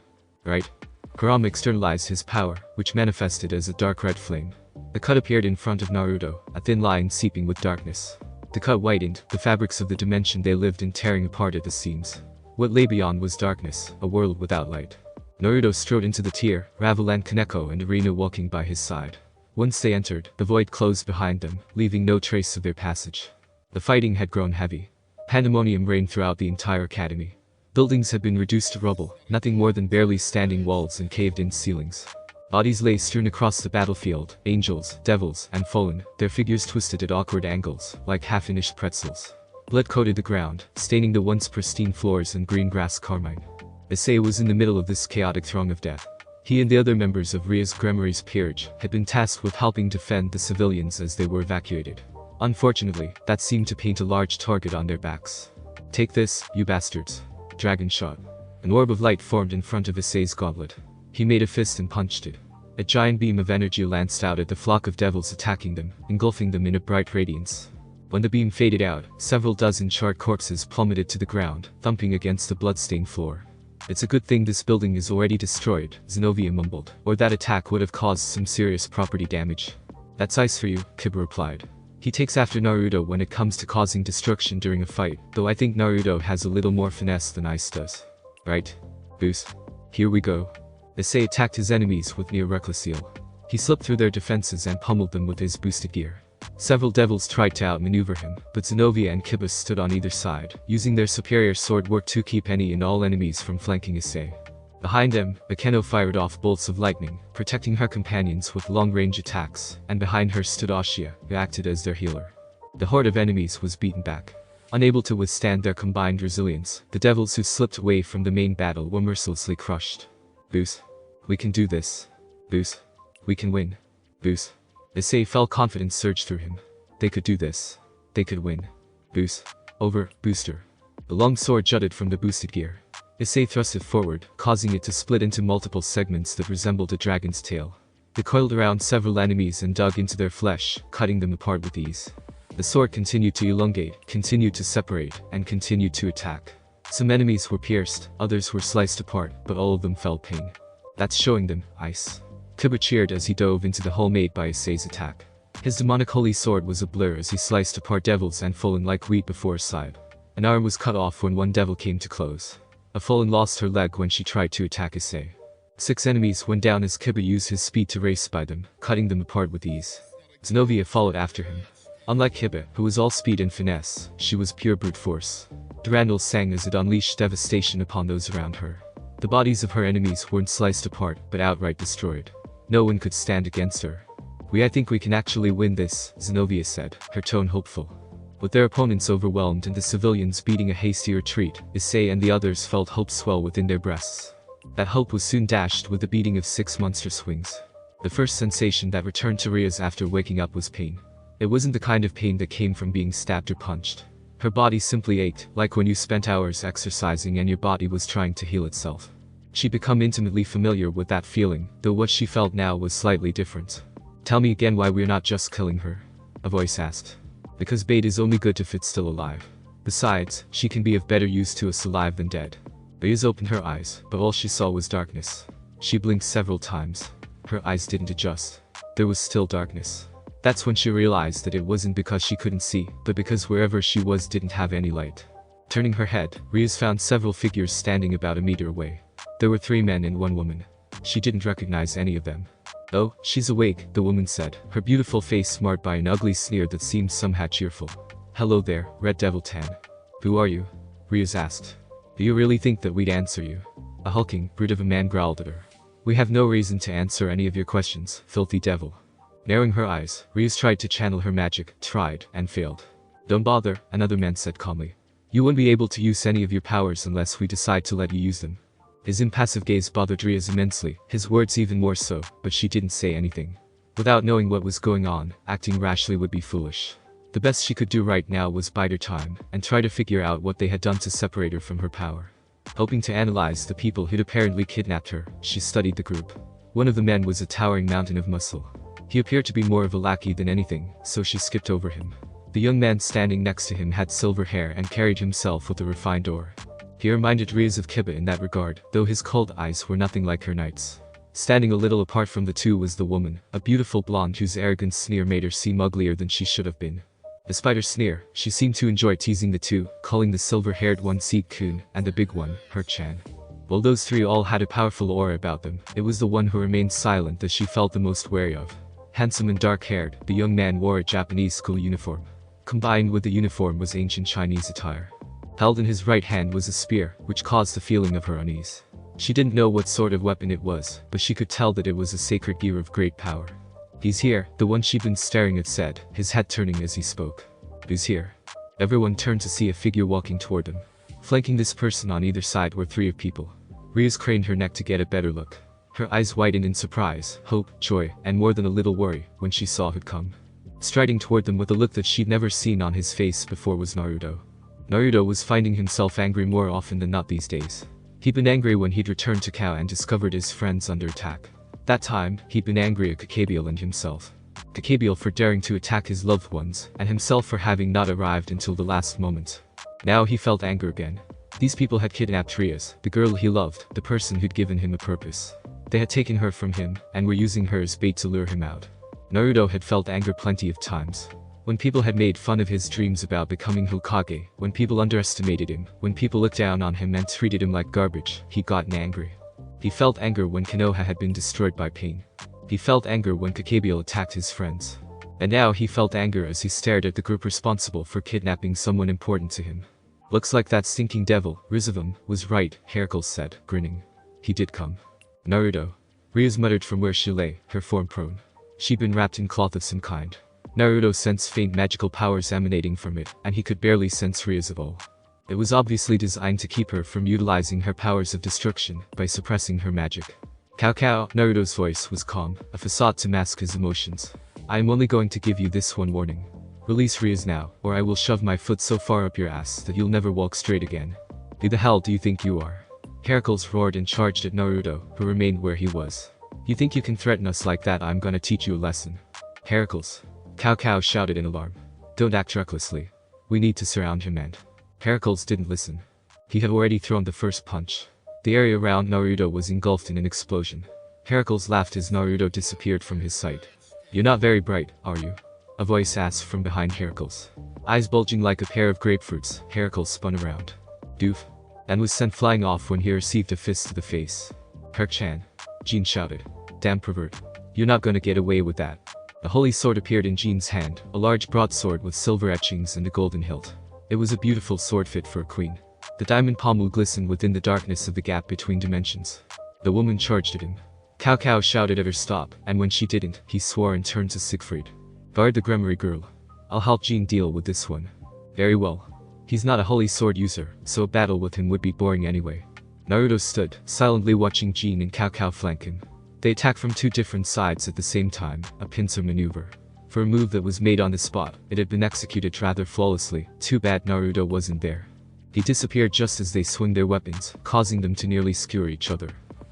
Right? Kurama externalized his power, which manifested as a dark red flame. The cut appeared in front of Naruto, a thin line seeping with darkness. The cut whitened, the fabrics of the dimension they lived in tearing apart at the seams. What lay beyond was darkness, a world without light. Naruto strode into the tier, Ravel Kaneko and Irina walking by his side. Once they entered, the void closed behind them, leaving no trace of their passage. The fighting had grown heavy. Pandemonium reigned throughout the entire academy. Buildings had been reduced to rubble, nothing more than barely standing walls and caved-in ceilings. Bodies lay strewn across the battlefield, angels, devils, and fallen, their figures twisted at awkward angles, like half-finished pretzels. Blood coated the ground, staining the once pristine floors and green grass carmine. Issei was in the middle of this chaotic throng of death. He and the other members of Rias Gremory's peerage had been tasked with helping defend the civilians as they were evacuated. Unfortunately, that seemed to paint a large target on their backs. Take this, you bastards. Dragon shot. An orb of light formed in front of Issei's gauntlet. He made a fist and punched it. A giant beam of energy lanced out at the flock of devils attacking them, engulfing them in a bright radiance. When the beam faded out, several dozen charred corpses plummeted to the ground, thumping against the blood-stained floor. It's a good thing this building is already destroyed, Zenovia mumbled, or that attack would have caused some serious property damage. That's ice for you, Kiba replied. He takes after Naruto when it comes to causing destruction during a fight, though I think Naruto has a little more finesse than Ice does. Right? Boost. Here we go. Issei attacked his enemies with near reckless zeal. He slipped through their defenses and pummeled them with his boosted gear. Several devils tried to outmaneuver him, but Zenovia and Kiba stood on either side, using their superior sword work to keep any and all enemies from flanking Issei. Behind them, Akeno fired off bolts of lightning, protecting her companions with long-range attacks, and behind her stood Ashia, who acted as their healer. The horde of enemies was beaten back. Unable to withstand their combined resilience, the devils who slipped away from the main battle were mercilessly crushed. Boost. We can do this. Boost. We can win. Boost. Issei felt confidence surge through him. They could do this. They could win. Boost. Over, booster. The long sword jutted from the boosted gear. Issei thrust it forward, causing it to split into multiple segments that resembled a dragon's tail. It coiled around several enemies and dug into their flesh, cutting them apart with ease. The sword continued to elongate, continued to separate, and continued to attack. Some enemies were pierced, others were sliced apart, but all of them felt pain. That's showing them, Ice. Kiba cheered as he dove into the hole made by Issei's attack. His demonic holy sword was a blur as he sliced apart devils and fallen like wheat before his side. An arm was cut off when one devil came to close. A fallen lost her leg when she tried to attack Issei. 6 enemies went down as Kiba used his speed to race by them, cutting them apart with ease. Zenovia followed after him. Unlike Kiba, who was all speed and finesse, she was pure brute force. Durandal sang as it unleashed devastation upon those around her. The bodies of her enemies weren't sliced apart, but outright destroyed. No one could stand against her. I think we can actually win this, Zenovia said, her tone hopeful. With their opponents overwhelmed and the civilians beating a hasty retreat, Issei and the others felt hope swell within their breasts. That hope was soon dashed with the beating of 6 monster swings. The first sensation that returned to Rias after waking up was pain. It wasn't the kind of pain that came from being stabbed or punched. Her body simply ached, like when you spent hours exercising and your body was trying to heal itself. She'd become intimately familiar with that feeling, though what she felt now was slightly different. Tell me again why we're not just killing her, a voice asked. Because bait is only good if it's still alive. Besides, she can be of better use to us alive than dead. Rias opened her eyes, but all she saw was darkness. She blinked several times. Her eyes didn't adjust. There was still darkness. That's when she realized that it wasn't because she couldn't see, but because wherever she was didn't have any light. Turning her head, Rias found several figures standing about a meter away. There were 3 men and 1 woman. She didn't recognize any of them. Oh, she's awake, the woman said, her beautiful face marred by an ugly sneer that seemed somehow cheerful. Hello there, Red Devil Tan. Who are you? Rias asked. Do you really think that we'd answer you? A hulking, brute of a man growled at her. We have no reason to answer any of your questions, filthy devil. Narrowing her eyes, Rias tried to channel her magic, tried, and failed. Don't bother, another man said calmly. You won't be able to use any of your powers unless we decide to let you use them. His impassive gaze bothered Rias immensely, his words even more so, but she didn't say anything. Without knowing what was going on, acting rashly would be foolish. The best she could do right now was bide her time, and try to figure out what they had done to separate her from her power. Hoping to analyze the people who'd apparently kidnapped her, she studied the group. One of the men was a towering mountain of muscle. He appeared to be more of a lackey than anything, so she skipped over him. The young man standing next to him had silver hair and carried himself with a refined aura. He reminded Rias of Kiba in that regard, though his cold eyes were nothing like her knight's. Standing a little apart from the two was the woman, a beautiful blonde whose arrogant sneer made her seem uglier than she should have been. Despite her sneer, she seemed to enjoy teasing the two, calling the silver-haired one Seek-kun, and the big one, Her-chan. While those three all had a powerful aura about them, it was the one who remained silent that she felt the most wary of. Handsome and dark-haired, the young man wore a Japanese school uniform. Combined with the uniform was ancient Chinese attire. Held in his right hand was a spear, which caused a feeling of her unease. She didn't know what sort of weapon it was, but she could tell that it was a sacred gear of great power. "He's here," the one she'd been staring at said, his head turning as he spoke. "Who's here?" Everyone turned to see a figure walking toward them. Flanking this person on either side were three of people. Rias craned her neck to get a better look. Her eyes widened in surprise, hope, joy, and more than a little worry when she saw who'd come. Striding toward them with a look that she'd never seen on his face before was Naruto. Naruto was finding himself angry more often than not these days. He'd been angry when he'd returned to Kao and discovered his friends under attack. That time, he'd been angry at Kakabiel and himself. Kakabiel for daring to attack his loved ones, and himself for having not arrived until the last moment. Now he felt anger again. These people had kidnapped Rias, the girl he loved, the person who'd given him a purpose. They had taken her from him, and were using her as bait to lure him out. Naruto had felt anger plenty of times. When people had made fun of his dreams about becoming Hokage, when people underestimated him, when people looked down on him and treated him like garbage, he'd gotten angry. He felt anger when Konoha had been destroyed by pain. He felt anger when Kakabiel attacked his friends. And now he felt anger as he stared at the group responsible for kidnapping someone important to him. "Looks like that stinking devil, Rizavam, was right," Heracles said, grinning. "He did come." "Naruto." Rias muttered from where she lay, her form prone. She'd been wrapped in cloth of some kind. Naruto sensed faint magical powers emanating from it, and he could barely sense Rias at all. It was obviously designed to keep her from utilizing her powers of destruction by suppressing her magic. Cao, Naruto's voice was calm, a facade to mask his emotions. "I am only going to give you this one warning. Release Rias now, or I will shove my foot so far up your ass that you'll never walk straight again. Who the hell do you think you are?" Heracles roared and charged at Naruto, who remained where he was. "You think you can threaten us like that? I'm gonna teach you a lesson." "Heracles." Cao shouted in alarm. "Don't act recklessly. We need to surround him," and Heracles didn't listen. He had already thrown the first punch. The area around Naruto was engulfed in an explosion. Heracles laughed as Naruto disappeared from his sight. "You're not very bright, are you?" a voice asked from behind Heracles. Eyes bulging like a pair of grapefruits, Heracles spun around. "Doof," and was sent flying off when he received a fist to the face. "Her-chan," Jean shouted. "Damn pervert. You're not gonna get away with that." A holy sword appeared in Jean's hand, a large broadsword with silver etchings and a golden hilt. It was a beautiful sword fit for a queen. The diamond pommel glistened within the darkness of the gap between dimensions. The woman charged at him. Cao shouted at her stop, and when she didn't, he swore and turned to Siegfried. "Guard the Gremory girl. I'll help Jean deal with this one." "Very well. He's not a holy sword user, so a battle with him would be boring anyway." Naruto stood, silently watching Jean and Cao flank him. They attacked from two different sides at the same time, a pincer maneuver. For a move that was made on the spot, it had been executed rather flawlessly. Too bad Naruto wasn't there. He disappeared just as they swung their weapons, causing them to nearly skewer each other.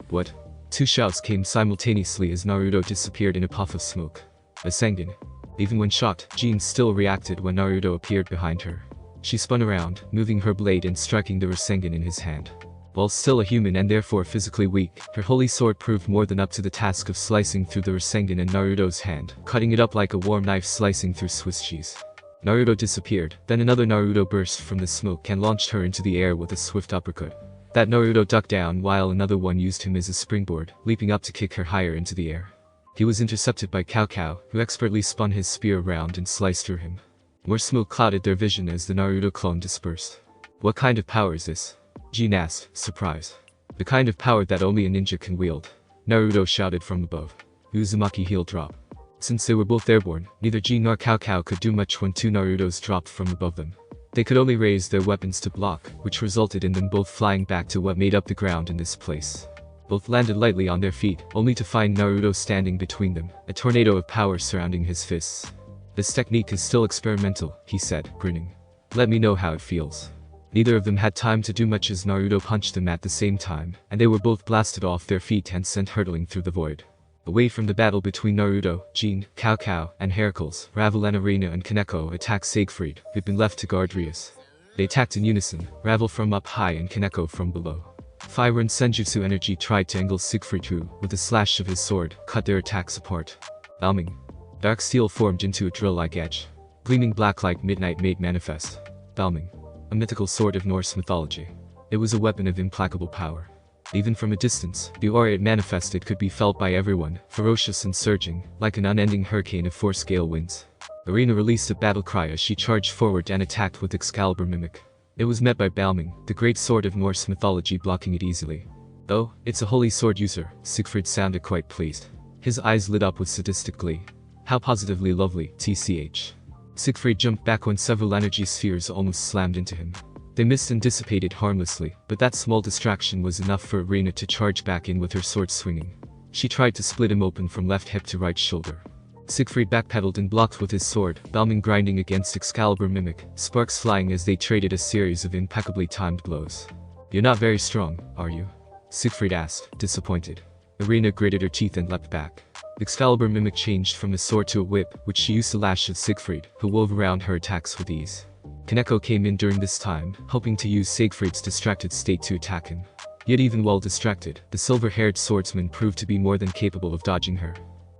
"What?" Two shouts came simultaneously as Naruto disappeared in a puff of smoke. Rasengan. Even when shocked, Jean still reacted when Naruto appeared behind her. She spun around, moving her blade and striking the Rasengan in his hand. While still a human and therefore physically weak, her holy sword proved more than up to the task of slicing through the Rasengan in Naruto's hand, cutting it up like a warm knife slicing through Swiss cheese. Naruto disappeared, then another Naruto burst from the smoke and launched her into the air with a swift uppercut. That Naruto ducked down while another one used him as a springboard, leaping up to kick her higher into the air. He was intercepted by Cao, who expertly spun his spear around and sliced through him. More smoke clouded their vision as the Naruto clone dispersed. "What kind of power is this?" Jean asked, surprised. "The kind of power that only a ninja can wield," Naruto shouted from above. Uzumaki heel drop. Since they were both airborne, neither Jean nor Cao could do much when two Narutos dropped from above them. They could only raise their weapons to block, which resulted in them both flying back to what made up the ground in this place. Both landed lightly on their feet, only to find Naruto standing between them, a tornado of power surrounding his fists. "This technique is still experimental," he said, grinning. "Let me know how it feels." Neither of them had time to do much as Naruto punched them at the same time, and they were both blasted off their feet and sent hurtling through the void. Away from the battle between Naruto, Jean, Cao Cao, and Heracles, Ravel and Arena and Kaneko attacked Siegfried, who'd been left to guard Rias. They attacked in unison, Ravel from up high and Kaneko from below. Fire and Senjutsu energy tried to engulf Siegfried who, with a slash of his sword, cut their attacks apart. Bombing. Dark steel formed into a drill-like edge. Gleaming black like midnight made manifest. Bombing. A mythical sword of Norse mythology. It was a weapon of implacable power. Even from a distance, the aura it manifested could be felt by everyone, ferocious and surging, like an unending hurricane of four-scale winds. Arena released a battle cry as she charged forward and attacked with Excalibur Mimic. It was met by Balming, the great sword of Norse mythology, blocking it easily. "Oh, it's a holy sword user," Siegfried sounded quite pleased. His eyes lit up with sadistic glee. "How positively lovely, tch." Siegfried jumped back when several energy spheres almost slammed into him. They missed and dissipated harmlessly, but that small distraction was enough for Arena to charge back in with her sword swinging. She tried to split him open from left hip to right shoulder. Siegfried backpedaled and blocked with his sword, Balming grinding against Excalibur Mimic, sparks flying as they traded a series of impeccably timed blows. "You're not very strong, are you?" Siegfried asked, disappointed. Arena gritted her teeth and leapt back. Excalibur Mimic changed from a sword to a whip, which she used to lash at Siegfried, who wove around her attacks with ease. Kaneko came in during this time, hoping to use Siegfried's distracted state to attack him. Yet even while distracted, the silver-haired swordsman proved to be more than capable of dodging her.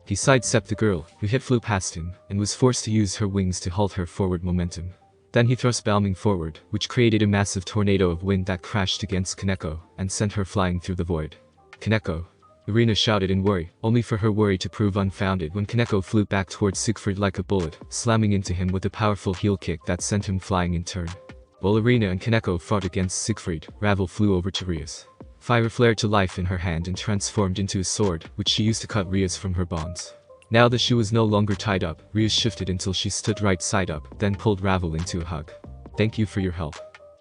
He sidestepped the girl, who flew past him, and was forced to use her wings to halt her forward momentum. Then he thrust Balming forward, which created a massive tornado of wind that crashed against Kaneko, and sent her flying through the void. "Kaneko!" Arena shouted in worry, only for her worry to prove unfounded when Kaneko flew back towards Siegfried like a bullet, slamming into him with a powerful heel kick that sent him flying in turn. While Arena and Kaneko fought against Siegfried, Ravel flew over to Rias. Fire flared to life in her hand and transformed into a sword, which she used to cut Rias from her bonds. Now that she was no longer tied up, Rias shifted until she stood right side up, then pulled Ravel into a hug. "Thank you for your help."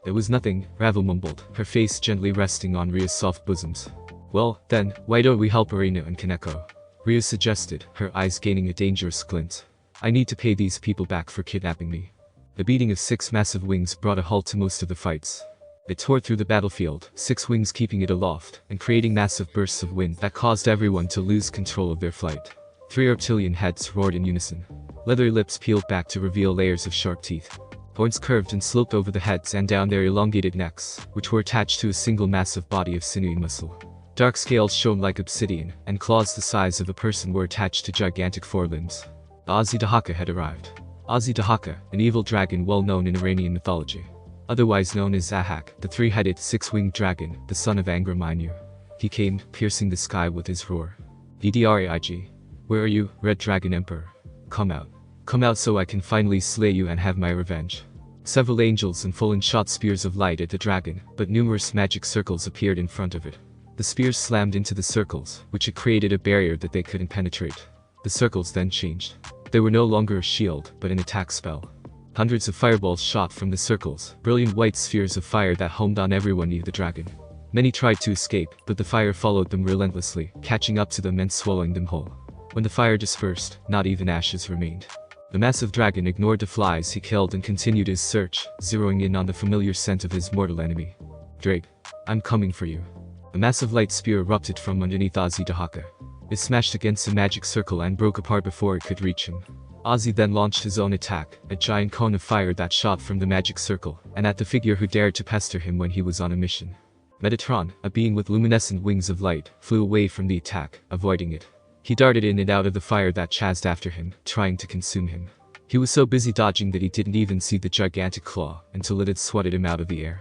"It was nothing," Ravel mumbled, her face gently resting on Rias' soft bosoms. "Well, then, why don't we help Arena and Kaneko?" Rias suggested, her eyes gaining a dangerous glint. "I need to pay these people back for kidnapping me." The beating of 6 massive wings brought a halt to most of the fights. It tore through the battlefield, 6 wings keeping it aloft, and creating massive bursts of wind that caused everyone to lose control of their flight. 3 reptilian heads roared in unison. Leathery lips peeled back to reveal layers of sharp teeth. Horns curved and sloped over the heads and down their elongated necks, which were attached to a single massive body of sinewy muscle. Dark scales shone like obsidian, and claws the size of a person were attached to gigantic forelimbs. The Azidahaka had arrived. Azidahaka, an evil dragon well known in Iranian mythology. Otherwise known as Zahak, the 3-headed, 6-winged dragon, the son of Angra Mainyu. He came, piercing the sky with his roar. "Ddraig. Where are you, Red Dragon Emperor? Come out. Come out so I can finally slay you and have my revenge." Several angels and fallen shot spears of light at the dragon, but numerous magic circles appeared in front of it. The spears slammed into the circles, which had created a barrier that they couldn't penetrate. The circles then changed. They were no longer a shield, but an attack spell. Hundreds of fireballs shot from the circles, brilliant white spheres of fire that homed on everyone near the dragon. Many tried to escape, but the fire followed them relentlessly, catching up to them and swallowing them whole. When the fire dispersed, not even ashes remained. The massive dragon ignored the flies he killed and continued his search, zeroing in on the familiar scent of his mortal enemy. "Drake, I'm coming for you." A massive light spear erupted from underneath Azidahaka. It smashed against a magic circle and broke apart before it could reach him. Ozzy then launched his own attack, a giant cone of fire that shot from the magic circle, and at the figure who dared to pester him when he was on a mission. Metatron, a being with luminescent wings of light, flew away from the attack, avoiding it. He darted in and out of the fire that chased after him, trying to consume him. He was so busy dodging that he didn't even see the gigantic claw, until it had swatted him out of the air.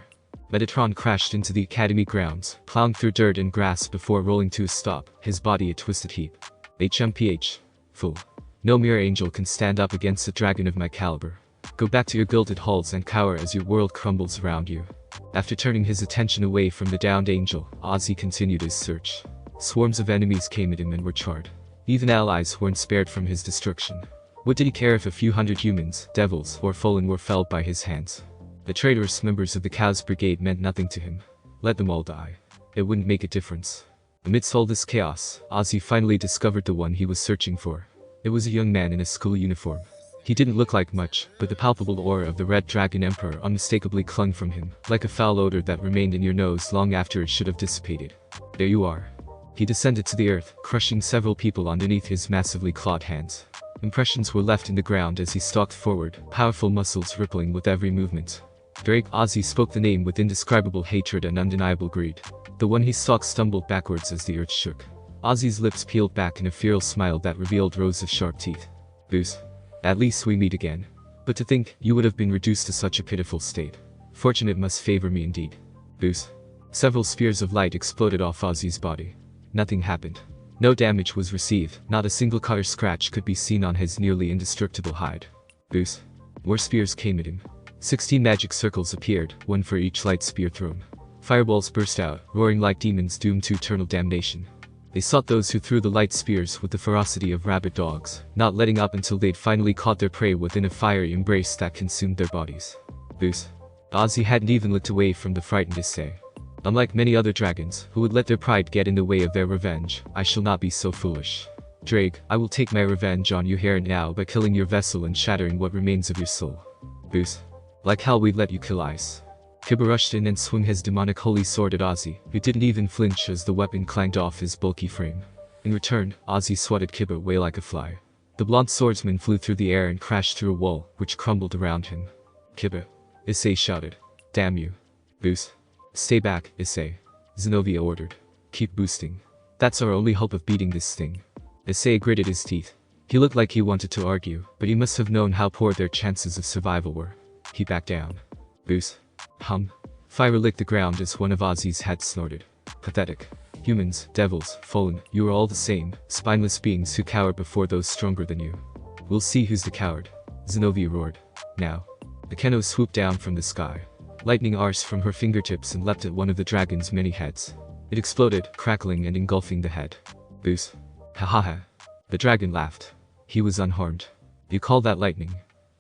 Metatron crashed into the academy grounds, plowing through dirt and grass before rolling to a stop, his body a twisted heap. HMPH. Fool. No mere angel can stand up against a dragon of my caliber. Go back to your gilded halls and cower as your world crumbles around you. After turning his attention away from the downed angel, Ozzy continued his search. Swarms of enemies came at him and were charred. Even allies weren't spared from his destruction. What did he care if a few hundred humans, devils, or fallen were felled by his hands? The traitorous members of the Chaos Brigade meant nothing to him. Let them all die. It wouldn't make a difference. Amidst all this chaos, Ozzy finally discovered the one he was searching for. It was a young man in a school uniform. He didn't look like much, but the palpable aura of the Red Dragon Emperor unmistakably clung from him, like a foul odor that remained in your nose long after it should have dissipated. There you are. He descended to the earth, crushing several people underneath his massively clawed hands. Impressions were left in the ground as he stalked forward, powerful muscles rippling with every movement. Drake. Ozzy spoke the name with indescribable hatred and undeniable greed. The one he stalked stumbled backwards as the earth shook. Ozzy's lips peeled back in a feral smile that revealed rows of sharp teeth. Boos. At least we meet again. But to think, you would have been reduced to such a pitiful state. Fortune must favor me indeed. Boos. Several spears of light exploded off Ozzy's body. Nothing happened. No damage was received, not a single cut or scratch could be seen on his nearly indestructible hide. Boos. More spears came at him. 16 magic circles appeared, one for each light spear thrown. Fireballs burst out, roaring like demons doomed to eternal damnation. They sought those who threw the light spears with the ferocity of rabid dogs, not letting up until they'd finally caught their prey within a fiery embrace that consumed their bodies. Boos. Ozzy hadn't even looked away from the frightened Issei. Unlike many other dragons, who would let their pride get in the way of their revenge, I shall not be so foolish. Drake, I will take my revenge on you here and now by killing your vessel and shattering what remains of your soul. Boos. Like hell we'd let you kill Ice. Kibba rushed in and swung his demonic holy sword at Ozzy, who didn't even flinch as the weapon clanged off his bulky frame. In return, Ozzy swatted Kibba away like a fly. The blonde swordsman flew through the air and crashed through a wall, which crumbled around him. Kibba. Issei shouted. Damn you. Boos. Stay back, Issei. Zenobia ordered. Keep boosting. That's our only hope of beating this thing. Issei gritted his teeth. He looked like he wanted to argue, but he must have known how poor their chances of survival were. He backed down. Boos. Hum. Fire licked the ground as one of Ozzy's heads snorted. Pathetic. Humans, devils, fallen, you are all the same, spineless beings who cower before those stronger than you. We'll see who's the coward. Zenobia roared. Now. Akeno swooped down from the sky. Lightning arced from her fingertips and leapt at one of the dragon's many heads. It exploded, crackling and engulfing the head. Boos. Ha ha ha. The dragon laughed. He was unharmed. You call that lightning?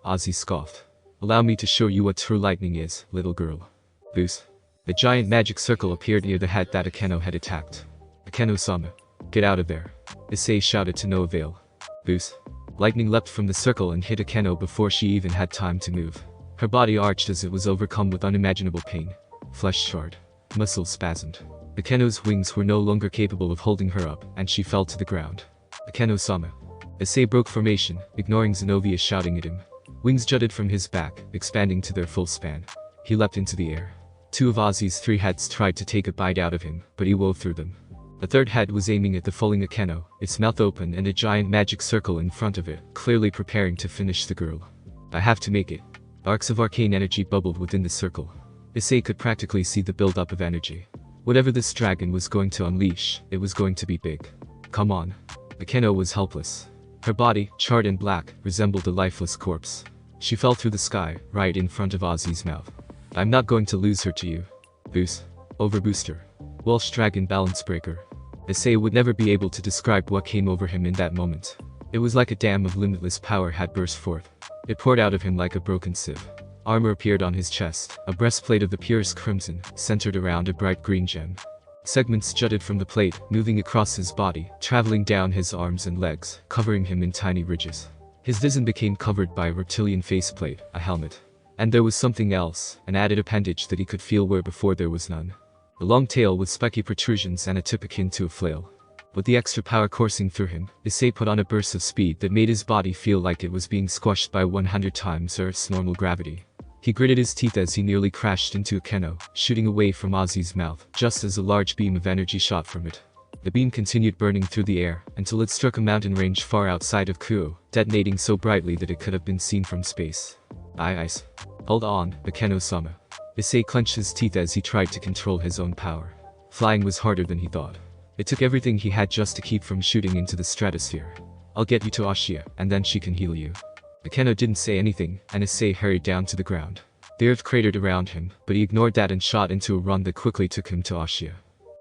Ozzy scoffed. Allow me to show you what true lightning is, little girl. Boos. A giant magic circle appeared near the head that Akeno had attacked. Akeno-sama. Get out of there. Issei shouted to no avail. Boos. Lightning leapt from the circle and hit Akeno before she even had time to move. Her body arched as it was overcome with unimaginable pain. Flesh charred. Muscles spasmed. Akeno's wings were no longer capable of holding her up, and she fell to the ground. Akeno-sama. Issei broke formation, ignoring Zenobia shouting at him. Wings jutted from his back, expanding to their full span. He leapt into the air. Two of Ozzy's three heads tried to take a bite out of him, but he wove through them. A third head was aiming at the falling Akeno, its mouth open and a giant magic circle in front of it, clearly preparing to finish the girl. I have to make it. Arcs of arcane energy bubbled within the circle. Issei could practically see the buildup of energy. Whatever this dragon was going to unleash, it was going to be big. Come on. Akeno was helpless. Her body, charred and black, resembled a lifeless corpse. She fell through the sky, right in front of Ozzy's mouth. I'm not going to lose her to you. Boos. Overbooster. Welsh Dragon Balance Breaker. Issei would never be able to describe what came over him in that moment. It was like a dam of limitless power had burst forth. It poured out of him like a broken sieve. Armor appeared on his chest, a breastplate of the purest crimson, centered around a bright green gem. Segments jutted from the plate, moving across his body, traveling down his arms and legs, covering him in tiny ridges. His vision became covered by a reptilian faceplate, a helmet. And there was something else, an added appendage that he could feel where before there was none. A long tail with spiky protrusions and a tip akin to a flail. With the extra power coursing through him, Issei put on a burst of speed that made his body feel like it was being squashed by 100 times Earth's normal gravity. He gritted his teeth as he nearly crashed into Akeno, shooting away from Ozzy's mouth, just as a large beam of energy shot from it. The beam continued burning through the air, until it struck a mountain range far outside of Kuo, detonating so brightly that it could have been seen from space. Ice. Hold on, Akeno-sama. Issei clenched his teeth as he tried to control his own power. Flying was harder than he thought. It took everything he had just to keep from shooting into the stratosphere. I'll get you to Ashia, and then she can heal you. Akeno didn't say anything, and Issei hurried down to the ground. The earth cratered around him, but he ignored that and shot into a run that quickly took him to Ashia.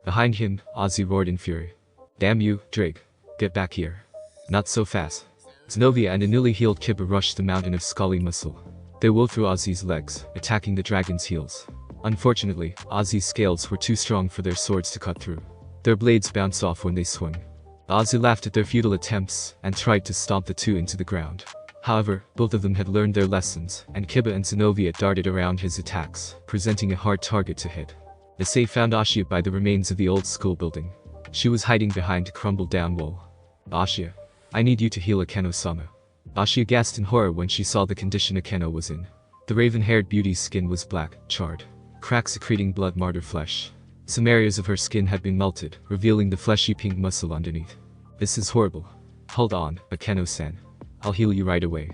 Behind him, Ozzy roared in fury. Damn you, Drake. Get back here. Not so fast. Zenobia and a newly healed Kibba rushed the mountain of scully muscle. They wove through Ozzy's legs, attacking the dragon's heels. Unfortunately, Ozzy's scales were too strong for their swords to cut through. Their blades bounced off when they swung. Ozzy laughed at their futile attempts and tried to stomp the two into the ground. However, both of them had learned their lessons, and Kiba and Zenobia darted around his attacks, presenting a hard target to hit. Issei found Ashia by the remains of the old school building. She was hiding behind a crumbled down wall. Ashia, I need you to heal Akeno-sama. Ashia gasped in horror when she saw the condition Akeno was in. The raven-haired beauty's skin was black, charred, cracks secreting blood martyr flesh. Some areas of her skin had been melted, revealing the fleshy pink muscle underneath. This is horrible. Hold on, Akeno-san. I'll heal you right away.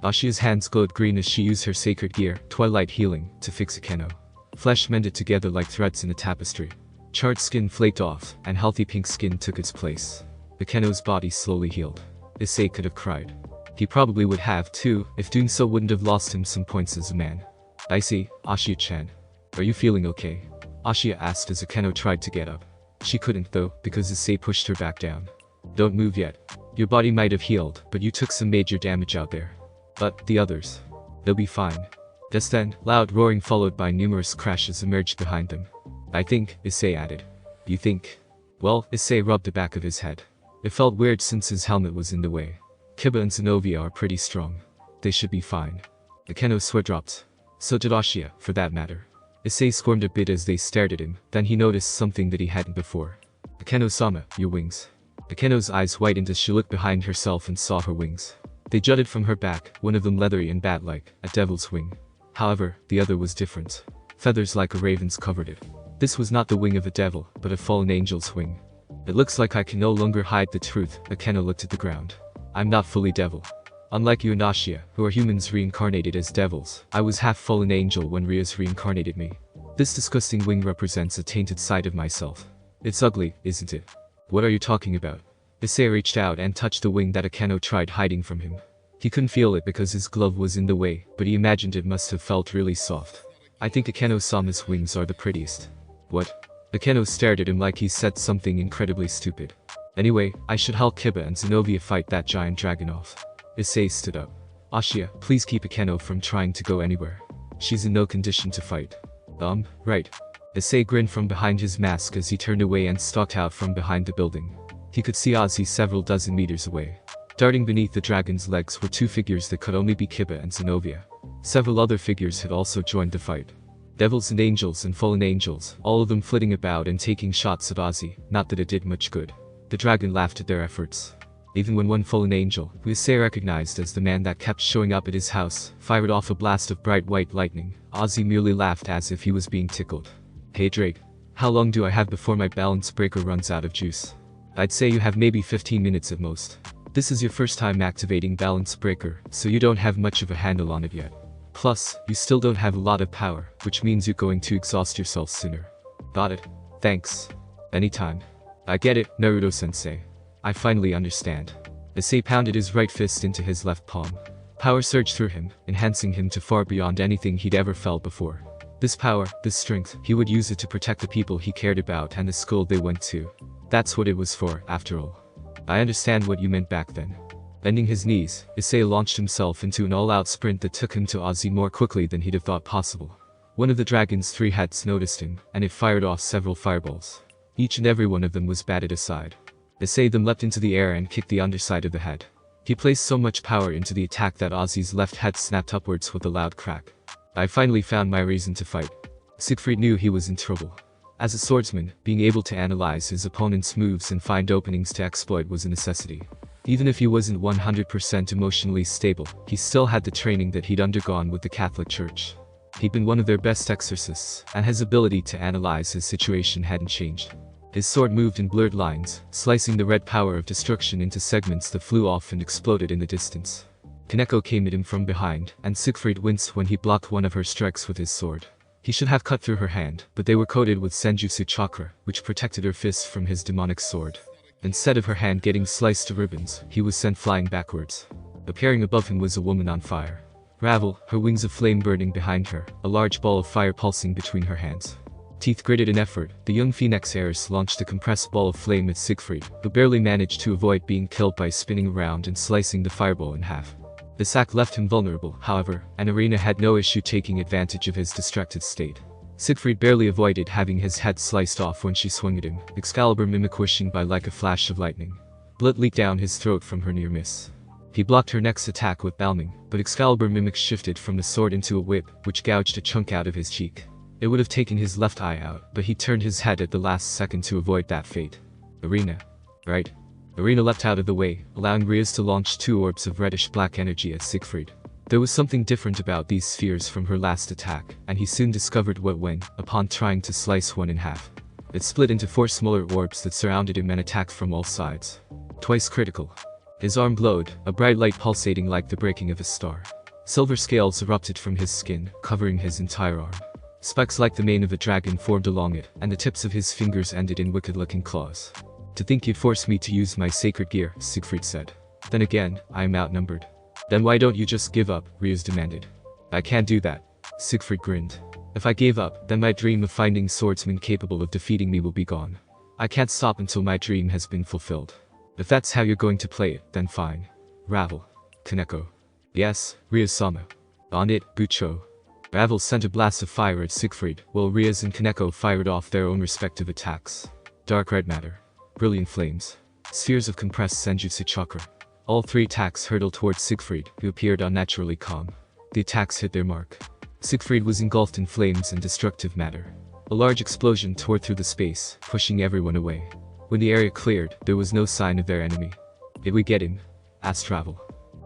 Ashia's hands glowed green as she used her sacred gear, Twilight Healing, to fix Akeno. Flesh mended together like threads in a tapestry. Charred skin flaked off, and healthy pink skin took its place. Akeno's body slowly healed. Issei could have cried. He probably would have too, if doing so wouldn't have lost him some points as a man. I see, Ashia-chan. Are you feeling okay? Ashia asked as Akeno tried to get up. She couldn't though, because Issei pushed her back down. Don't move yet. Your body might have healed, but you took some major damage out there. But the others, they'll be fine. Just then, loud roaring followed by numerous crashes emerged behind them. I think, Issei added. You think? Well, Issei rubbed the back of his head. It felt weird since his helmet was in the way. Kiba and Zenobia are pretty strong. They should be fine. Akeno's sweat dropped. So did Ashia, for that matter. Issei squirmed a bit as they stared at him, then he noticed something that he hadn't before. Akeno-sama, your wings. Akeno's eyes widened as she looked behind herself and saw her wings. They jutted from her back, one of them leathery and bat-like, a devil's wing. However, the other was different. Feathers like a raven's covered it. This was not the wing of a devil, but a fallen angel's wing. It looks like I can no longer hide the truth, Akeno looked at the ground. I'm not fully devil. Unlike you and Ashia, who are humans reincarnated as devils, I was half fallen angel when Rias reincarnated me. This disgusting wing represents a tainted side of myself. It's ugly, isn't it? What are you talking about? Issei reached out and touched the wing that Akeno tried hiding from him. He couldn't feel it because his glove was in the way, but he imagined it must have felt really soft. I think Akeno-sama's wings are the prettiest. What? Akeno stared at him like he said something incredibly stupid. Anyway, I should help Kiba and Zenobia fight that giant dragon off. Issei stood up. Ashia, please keep Akeno from trying to go anywhere. She's in no condition to fight. Right. Issei grinned from behind his mask as he turned away and stalked out from behind the building. He could see Ozzy several dozen meters away. Darting beneath the dragon's legs were two figures that could only be Kiba and Zenobia. Several other figures had also joined the fight. Devils and angels and fallen angels, all of them flitting about and taking shots at Ozzy, not that it did much good. The dragon laughed at their efforts. Even when one fallen angel, who Issei recognized as the man that kept showing up at his house, fired off a blast of bright white lightning, Ozzy merely laughed as if he was being tickled. Hey Drake, how long do I have before my balance breaker runs out of juice? I'd say you have maybe 15 minutes at most. This is your first time activating balance breaker, so you don't have much of a handle on it yet. Plus, you still don't have a lot of power, which means you're going to exhaust yourself sooner. Got it. Thanks. Anytime. I get it, Naruto-sensei. I finally understand. Issei pounded his right fist into his left palm. Power surged through him, enhancing him to far beyond anything he'd ever felt before. This power, this strength, he would use it to protect the people he cared about and the school they went to. That's what it was for, after all. I understand what you meant back then. Bending his knees, Issei launched himself into an all-out sprint that took him to Ozzy more quickly than he'd have thought possible. One of the dragon's three heads noticed him, and it fired off several fireballs. Each and every one of them was batted aside. Issei then leapt into the air and kicked the underside of the head. He placed so much power into the attack that Ozzy's left head snapped upwards with a loud crack. I finally found my reason to fight. Siegfried knew he was in trouble. As a swordsman, being able to analyze his opponent's moves and find openings to exploit was a necessity. Even if he wasn't 100% emotionally stable, he still had the training that he'd undergone with the Catholic Church. He'd been one of their best exorcists, and his ability to analyze his situation hadn't changed. His sword moved in blurred lines, slicing the red power of destruction into segments that flew off and exploded in the distance. Kaneko came at him from behind, and Siegfried winced when he blocked one of her strikes with his sword. He should have cut through her hand, but they were coated with Senjutsu chakra, which protected her fists from his demonic sword. Instead of her hand getting sliced to ribbons, he was sent flying backwards. Appearing above him was a woman on fire. Ravel, her wings of flame burning behind her, a large ball of fire pulsing between her hands. Teeth gritted in effort, the young Phoenix heiress launched a compressed ball of flame at Siegfried, who barely managed to avoid being killed by spinning around and slicing the fireball in half. The sack left him vulnerable, however, and Irina had no issue taking advantage of his distracted state. Siegfried barely avoided having his head sliced off when she swung at him, Excalibur mimic wishing by like a flash of lightning. Blood leaked down his throat from her near miss. He blocked her next attack with Balming, but Excalibur mimic shifted from the sword into a whip, which gouged a chunk out of his cheek. It would have taken his left eye out, but he turned his head at the last second to avoid that fate. Irina. Right. Irina leapt out of the way, allowing Riaz to launch 2 orbs of reddish-black energy at Siegfried. There was something different about these spheres from her last attack, and he soon discovered what when, upon trying to slice one in half. It split into 4 smaller orbs that surrounded him and attacked from all sides. Twice critical. His arm glowed, a bright light pulsating like the breaking of a star. Silver scales erupted from his skin, covering his entire arm. Spikes like the mane of a dragon formed along it, and the tips of his fingers ended in wicked-looking claws. To think you'd force me to use my sacred gear, Siegfried said. Then again, I am outnumbered. Then why don't you just give up, Riaz demanded. I can't do that. Siegfried grinned. If I gave up, then my dream of finding swordsmen capable of defeating me will be gone. I can't stop until my dream has been fulfilled. If that's how you're going to play it, then fine. Ravel. Kaneko. Yes, Riaz-sama. On it, Bucho. Ravel sent a blast of fire at Siegfried, while Riaz and Kaneko fired off their own respective attacks. Dark red matter. Brilliant flames. Spheres of compressed Senjutsu chakra. All 3 attacks hurtled towards Siegfried, who appeared unnaturally calm. The attacks hit their mark. Siegfried was engulfed in flames and destructive matter. A large explosion tore through the space, pushing everyone away. When the area cleared, there was no sign of their enemy. Did we get him? Asked Ravel.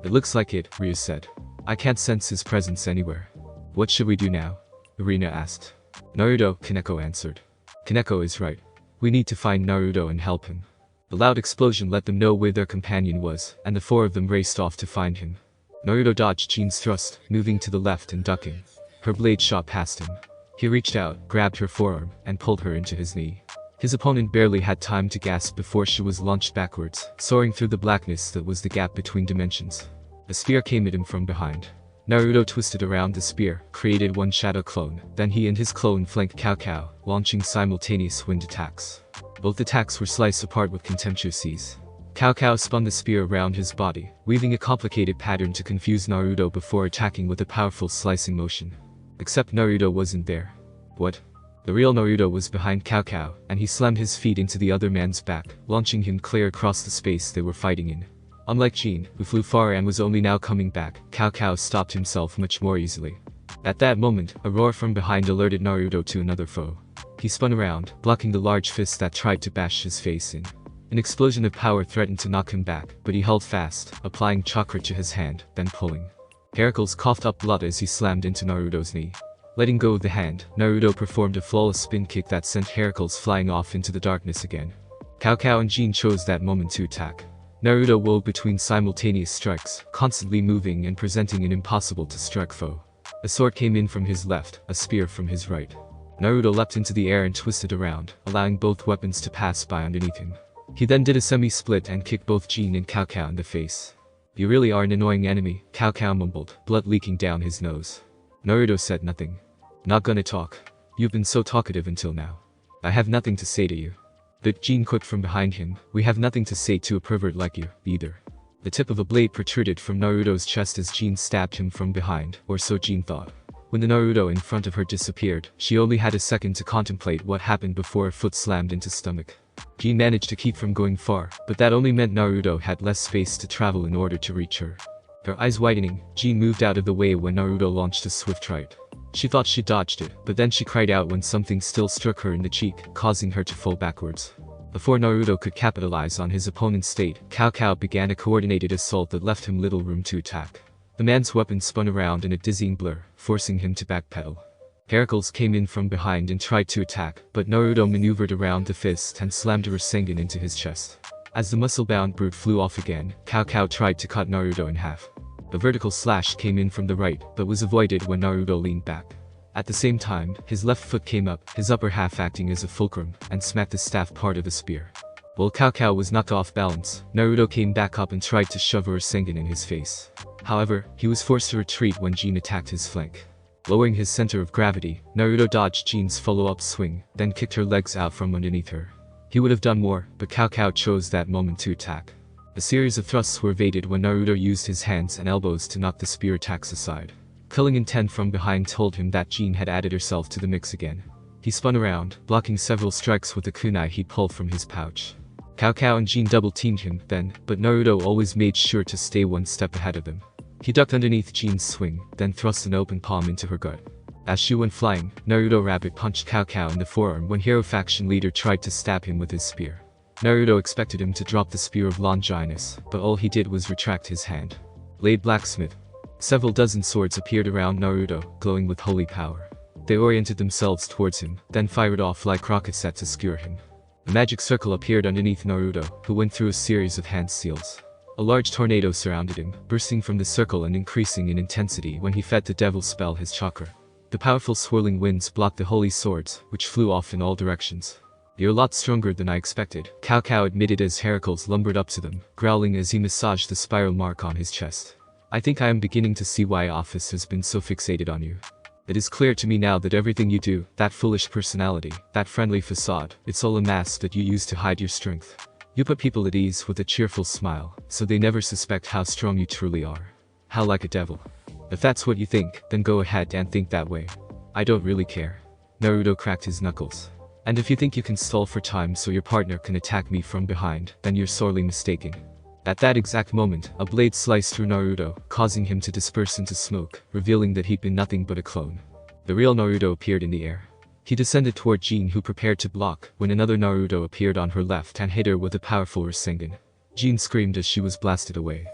It looks like it, Riaz said. I can't sense his presence anywhere. What should we do now? Irina asked. Naruto, Kaneko answered. Kaneko is right. We need to find Naruto and help him. The loud explosion let them know where their companion was, and the 4 of them raced off to find him. Naruto dodged Jin's thrust, moving to the left and ducking. Her blade shot past him. He reached out, grabbed her forearm, and pulled her into his knee. His opponent barely had time to gasp before she was launched backwards, soaring through the blackness that was the gap between dimensions. A spear came at him from behind. Naruto twisted around the spear, created one shadow clone, then he and his clone flanked Cao Cao, launching simultaneous wind attacks. Both attacks were sliced apart with contemptuous ease. Cao Cao spun the spear around his body, weaving a complicated pattern to confuse Naruto before attacking with a powerful slicing motion. Except Naruto wasn't there. What? The real Naruto was behind Cao Cao, and he slammed his feet into the other man's back, launching him clear across the space they were fighting in. Unlike Jin, who flew far and was only now coming back, Cao Cao stopped himself much more easily. At that moment, a roar from behind alerted Naruto to another foe. He spun around, blocking the large fist that tried to bash his face in. An explosion of power threatened to knock him back, but he held fast, applying chakra to his hand, then pulling. Heracles coughed up blood as he slammed into Naruto's knee. Letting go of the hand, Naruto performed a flawless spin kick that sent Heracles flying off into the darkness again. Cao Cao and Jin chose that moment to attack. Naruto wove between simultaneous strikes, constantly moving and presenting an impossible-to-strike foe. A sword came in from his left, a spear from his right. Naruto leapt into the air and twisted around, allowing both weapons to pass by underneath him. He then did a semi-split and kicked both Jin and Cao Cao in the face. You really are an annoying enemy, Cao Cao mumbled, blood leaking down his nose. Naruto said nothing. Not gonna talk. You've been so talkative until now. I have nothing to say to you. But Jin quipped from behind him, we have nothing to say to a pervert like you, either. The tip of a blade protruded from Naruto's chest as Jin stabbed him from behind, or so Jin thought. When the Naruto in front of her disappeared, she only had a second to contemplate what happened before a foot slammed into stomach. Jin managed to keep from going far, but that only meant Naruto had less space to travel in order to reach her. Her eyes widening, Jin moved out of the way when Naruto launched a swift right. She thought she dodged it, but then she cried out when something still struck her in the cheek, causing her to fall backwards. Before Naruto could capitalize on his opponent's state, Cao Cao began a coordinated assault that left him little room to attack. The man's weapon spun around in a dizzying blur, forcing him to backpedal. Heracles came in from behind and tried to attack, but Naruto maneuvered around the fist and slammed a Rasengan into his chest. As the muscle-bound brute flew off again, Cao Cao tried to cut Naruto in half. A vertical slash came in from the right, but was avoided when Naruto leaned back. At the same time, his left foot came up, his upper half acting as a fulcrum, and smacked the staff part of the spear. While Cao Cao was knocked off balance, Naruto came back up and tried to shove a Rasengan in his face. However, he was forced to retreat when Jin attacked his flank. Lowering his center of gravity, Naruto dodged Jin's follow-up swing, then kicked her legs out from underneath her. He would have done more, but Cao Cao chose that moment to attack. A series of thrusts were evaded when Naruto used his hands and elbows to knock the spear attacks aside. Culling intent from behind told him that Jean had added herself to the mix again. He spun around, blocking several strikes with the kunai he pulled from his pouch. Cao Cao and Jean double-teamed him then, but Naruto always made sure to stay one step ahead of them. He ducked underneath Jean's swing, then thrust an open palm into her gut. As she went flying, Naruto rabbit punched Cao Cao in the forearm when Hero Faction leader tried to stab him with his spear. Naruto expected him to drop the spear of Longinus, but all he did was retract his hand. Blade Blacksmith. Several dozen swords appeared around Naruto, glowing with holy power. They oriented themselves towards him, then fired off like rockets to skewer him. A magic circle appeared underneath Naruto, who went through a series of hand seals. A large tornado surrounded him, bursting from the circle and increasing in intensity when he fed the devil spell his chakra. The powerful swirling winds blocked the holy swords, which flew off in all directions. "You're a lot stronger than I expected," Cao Cao admitted as Heracles lumbered up to them, growling as he massaged the spiral mark on his chest. "I think I am beginning to see why Office has been so fixated on you. It is clear to me now that everything you do, that foolish personality, that friendly facade, it's all a mask that you use to hide your strength. You put people at ease with a cheerful smile, so they never suspect how strong you truly are. How like a devil. If that's what you think, then go ahead and think that way. I don't really care." Naruto cracked his knuckles. "And if you think you can stall for time so your partner can attack me from behind, then you're sorely mistaken." At that exact moment, a blade sliced through Naruto, causing him to disperse into smoke, revealing that he'd been nothing but a clone. The real Naruto appeared in the air. He descended toward Jean, who prepared to block, when another Naruto appeared on her left and hit her with a powerful Rasengan. Jean screamed as she was blasted away.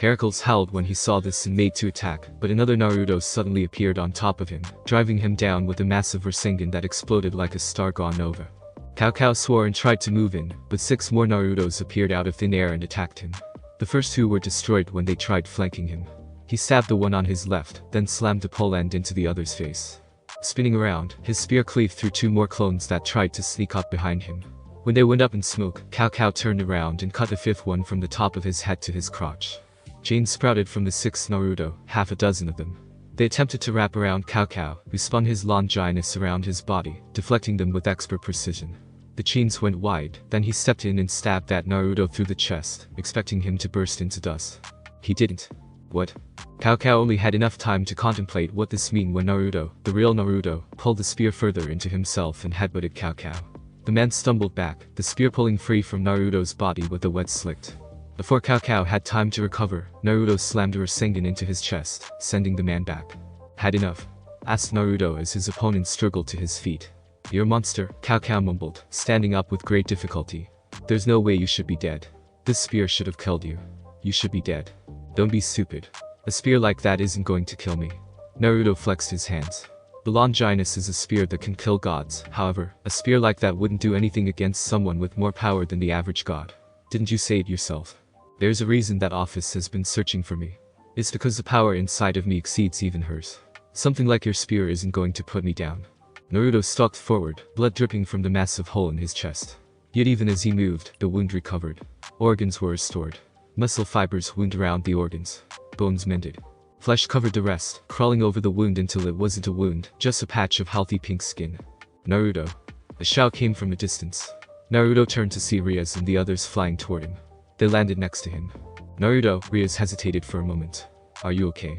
Heracles howled when he saw this and made to attack, but another Naruto suddenly appeared on top of him, driving him down with a massive Rasengan that exploded like a star gone nova. Cao Cao swore and tried to move in, but 6 more Narutos appeared out of thin air and attacked him. The first 2 were destroyed when they tried flanking him. He stabbed the one on his left, then slammed the pole end into the other's face. Spinning around, his spear cleaved through 2 more clones that tried to sneak up behind him. When they went up in smoke, Cao Cao turned around and cut the 5th one from the top of his head to his crotch. Chains sprouted from the 6th Naruto, half a dozen of them. They attempted to wrap around Cao Cao, who spun his Longinus around his body, deflecting them with expert precision. The chains went wide, then he stepped in and stabbed that Naruto through the chest, expecting him to burst into dust. He didn't. What? Cao Cao only had enough time to contemplate what this meant when Naruto, the real Naruto, pulled the spear further into himself and headbutted Cao Cao. The man stumbled back, the spear pulling free from Naruto's body with the wet slicked. Before Cao Cao had time to recover, Naruto slammed a Rasengan into his chest, sending the man back. "Had enough?" asked Naruto as his opponent struggled to his feet. "You're a monster," Cao Cao mumbled, standing up with great difficulty. "There's no way you should be dead. This spear should have killed you. You should be dead. Don't be stupid. A spear like that isn't going to kill me." Naruto flexed his hands. The Longinus is a spear that can kill gods, however, a spear like that wouldn't do anything against someone with more power than the average god. Didn't you say it yourself? There's a reason that Office has been searching for me. It's because the power inside of me exceeds even hers. Something like your spear isn't going to put me down. Naruto stalked forward, blood dripping from the massive hole in his chest. Yet even as he moved, the wound recovered. Organs were restored. Muscle fibers wound around the organs. Bones mended. Flesh covered the rest, crawling over the wound until it wasn't a wound, just a patch of healthy pink skin. "Naruto." A shout came from a distance. Naruto turned to see Rias and the others flying toward him. They landed next to him. "Naruto," Rias hesitated for a moment. "Are you okay?"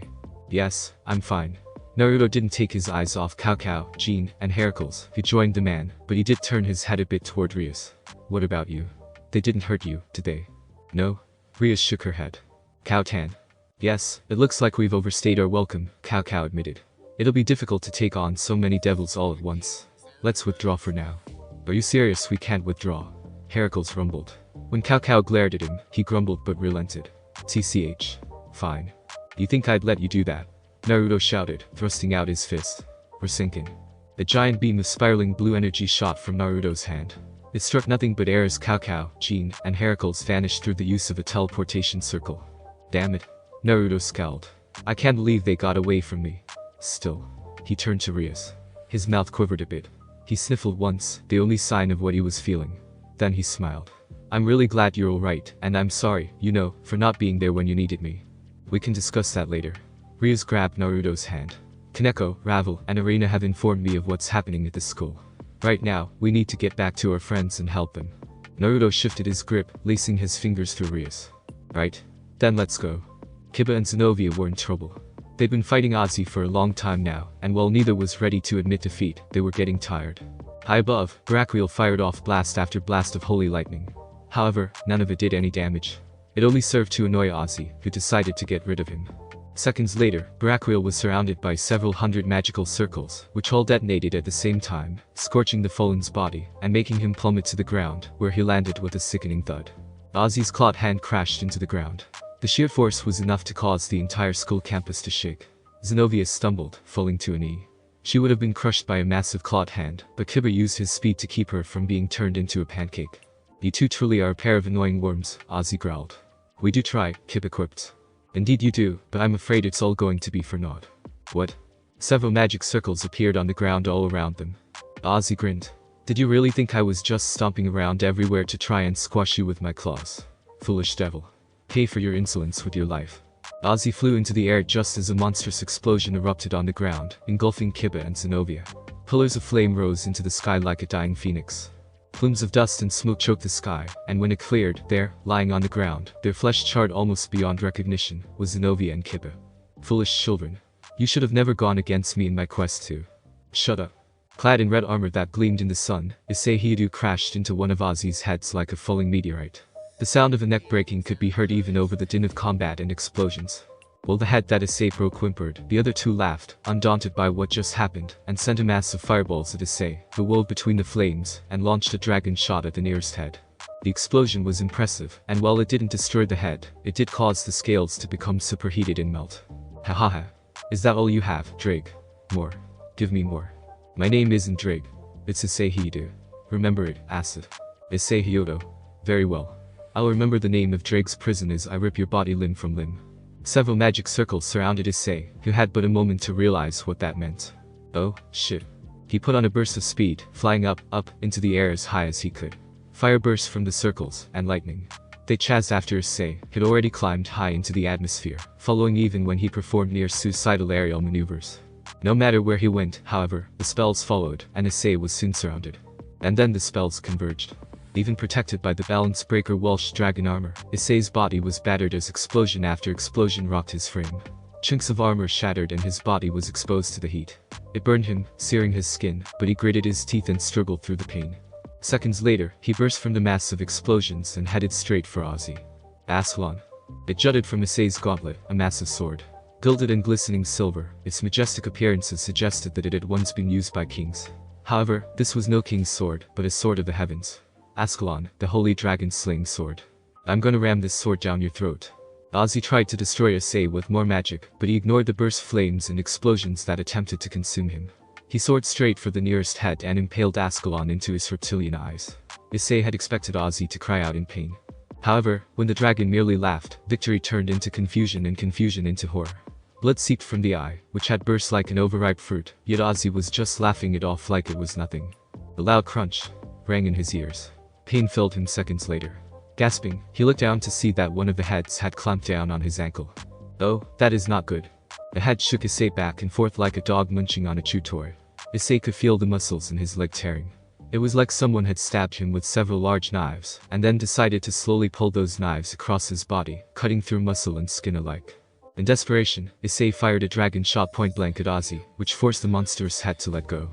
"Yes, I'm fine." Naruto didn't take his eyes off Cao Cao, Jean, and Heracles, who joined the man, but he did turn his head a bit toward Rias. "What about you? They didn't hurt you, did they?" "No." Rias shook her head. "Cao Tan." "Yes, it looks like we've overstayed our welcome," Cao Cao admitted. "It'll be difficult to take on so many devils all at once. Let's withdraw for now." "Are you serious? We can't withdraw," Heracles rumbled. When Cao Cao glared at him, he grumbled but relented. "TCH. Fine. You think I'd let you do that?" Naruto shouted, thrusting out his fist. Rasengan. A giant beam of spiraling blue energy shot from Naruto's hand. It struck nothing but air as Cao Cao, Jean, and Heracles vanished through the use of a teleportation circle. "Damn it." Naruto scowled. "I can't believe they got away from me." Still. He turned to Rias. His mouth quivered a bit. He sniffled once, the only sign of what he was feeling. Then he smiled. "I'm really glad you're alright, and I'm sorry, for not being there when you needed me. We can discuss that later." Rias grabbed Naruto's hand. "Kaneko, Ravel, and Arena have informed me of what's happening at this school. Right now, we need to get back to our friends and help them." Naruto shifted his grip, lacing his fingers through Rias. Right? Then let's go. Kiba and Zenovia were in trouble. They'd been fighting Ozzy for a long time now, and while neither was ready to admit defeat, they were getting tired. High above, Baraquiel fired off blast after blast of holy lightning. However, none of it did any damage. It only served to annoy Ozzy, who decided to get rid of him. Seconds later, Baraquiel was surrounded by several hundred magical circles, which all detonated at the same time, scorching the fallen's body, and making him plummet to the ground, where he landed with a sickening thud. Ozzy's clawed hand crashed into the ground. The sheer force was enough to cause the entire school campus to shake. Zenovia stumbled, falling to a knee. She would have been crushed by a massive clawed hand, but Kiba used his speed to keep her from being turned into a pancake. You two truly are a pair of annoying worms, Ozzy growled. We do try, Kiba quipped. Indeed you do, but I'm afraid it's all going to be for naught. What? Several magic circles appeared on the ground all around them. Ozzy grinned. Did you really think I was just stomping around everywhere to try and squash you with my claws? Foolish devil. Pay for your insolence with your life. Ozzy flew into the air just as a monstrous explosion erupted on the ground, engulfing Kiba and Zenovia. Pillars of flame rose into the sky like a dying phoenix. Plumes of dust and smoke choked the sky, and when it cleared, there, lying on the ground, their flesh charred almost beyond recognition, was Zenovia and Kiba. Foolish children. You should have never gone against me in my quest to. Shut up. Clad in red armor that gleamed in the sun, Issei Heidu crashed into one of Ozzy's heads like a falling meteorite. The sound of a neck breaking could be heard even over the din of combat and explosions. While the head that Issei broke whimpered, the other two laughed, undaunted by what just happened, and sent a mass of fireballs at Issei, who wove between the flames, and launched a dragon shot at the nearest head. The explosion was impressive, and while it didn't destroy the head, it did cause the scales to become superheated and melt. Hahaha. Is that all you have, Drake? More. Give me more. My name isn't Drake. It's Issei Heidu. Remember it, Acid. Issei Hyodo. Very well. I'll remember the name of Drake's prison as I rip your body limb from limb. Several magic circles surrounded Issei, who had but a moment to realize what that meant. Oh, shit. He put on a burst of speed, flying up, into the air as high as he could. Fire burst from the circles, and lightning. They chased after Issei, had already climbed high into the atmosphere, following even when he performed near suicidal aerial maneuvers. No matter where he went, however, the spells followed, and Issei was soon surrounded. And then the spells converged. Even protected by the balance breaker Welsh dragon armor, Issei's body was battered as explosion after explosion rocked his frame. Chunks of armor shattered and his body was exposed to the heat. It burned him, searing his skin, but he gritted his teeth and struggled through the pain. Seconds later, he burst from the mass of explosions and headed straight for Ozzy. Ascalon. It jutted from Issei's gauntlet, a massive sword. Gilded and glistening silver, its majestic appearances suggested that it had once been used by kings. However, this was no king's sword, but a sword of the heavens. Ascalon, the holy dragon-slaying sword. I'm gonna ram this sword down your throat. Ozzy tried to destroy Issei with more magic, but he ignored the burst flames and explosions that attempted to consume him. He soared straight for the nearest head and impaled Ascalon into his reptilian eyes. Issei had expected Ozzy to cry out in pain. However, when the dragon merely laughed, victory turned into confusion and confusion into horror. Blood seeped from the eye, which had burst like an overripe fruit, yet Ozzy was just laughing it off like it was nothing. A loud crunch rang in his ears. Pain filled him seconds later. Gasping, he looked down to see that one of the heads had clamped down on his ankle. Oh, that is not good. The head shook Issei back and forth like a dog munching on a chew toy. Issei could feel the muscles in his leg tearing. It was like someone had stabbed him with several large knives, and then decided to slowly pull those knives across his body, cutting through muscle and skin alike. In desperation, Issei fired a dragon shot point blank at Ozzy, which forced the monstrous head to let go.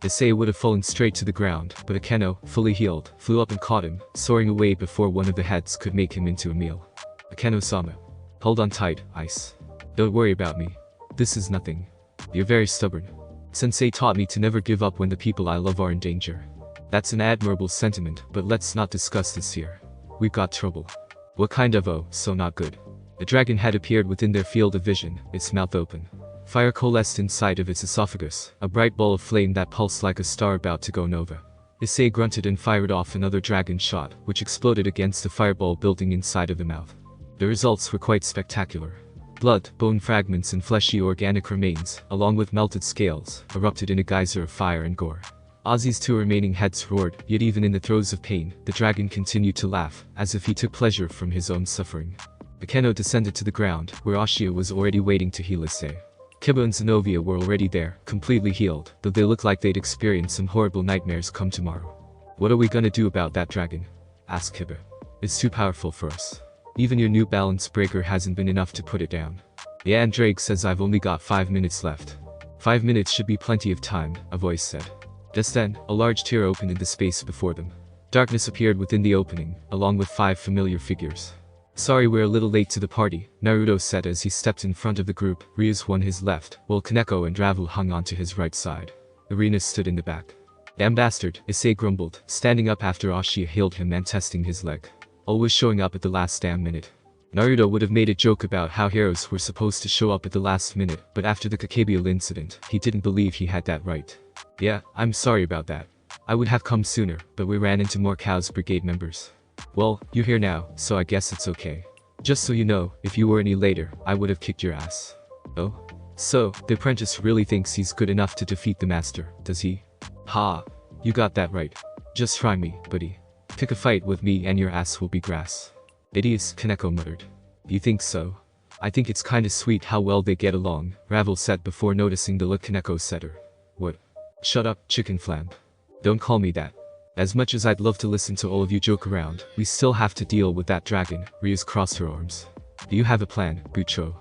Issei would have fallen straight to the ground, but Akeno, fully healed, flew up and caught him, soaring away before one of the heads could make him into a meal. Akeno-sama. Hold on tight, Ice. Don't worry about me. This is nothing. You're very stubborn. Sensei taught me to never give up when the people I love are in danger. That's an admirable sentiment, but let's not discuss this here. We've got trouble. What kind of so not good? A dragon had appeared within their field of vision, its mouth open. Fire coalesced inside of its esophagus, a bright ball of flame that pulsed like a star about to go nova. Issei grunted and fired off another dragon shot, which exploded against the fireball building inside of the mouth. The results were quite spectacular. Blood, bone fragments and fleshy organic remains, along with melted scales, erupted in a geyser of fire and gore. Ozzy's two remaining heads roared, yet even in the throes of pain, the dragon continued to laugh, as if he took pleasure from his own suffering. Akeno descended to the ground, where Ashia was already waiting to heal Issei. Kiba and Zenovia were already there, completely healed, though they looked like they'd experienced some horrible nightmares come tomorrow. What are we gonna do about that dragon? Asked Kiba. It's too powerful for us. Even your new balance breaker hasn't been enough to put it down. Yeah, and Drake says I've only got 5 minutes left. 5 minutes should be plenty of time, a voice said. Just then, a large tear opened in the space before them. Darkness appeared within the opening, along with 5 familiar figures. Sorry we're a little late to the party, Naruto said as he stepped in front of the group. Rias won his left, while Kaneko and Ravel hung onto his right side. Arena stood in the back. Damn bastard, Issei grumbled, standing up after Ashia hailed him and testing his leg. Always showing up at the last damn minute. Naruto would have made a joke about how heroes were supposed to show up at the last minute, but after the Kakebiel incident, he didn't believe he had that right. Yeah, I'm sorry about that. I would have come sooner, but we ran into more Chaos Brigade members. Well, you're here now, so I guess it's okay. Just so you know, if you were any later, I would have kicked your ass. Oh? So, the apprentice really thinks he's good enough to defeat the master, does he? Ha! You got that right. Just try me, buddy. Pick a fight with me and your ass will be grass. Idiots, Kaneko muttered. You think so? I think it's kinda sweet how well they get along, Ravel said before noticing the look Kaneko set her. What? Shut up, chicken flambe. Don't call me that. As much as I'd love to listen to all of you joke around, we still have to deal with that dragon. Rias crossed her arms. Do you have a plan, Bucho?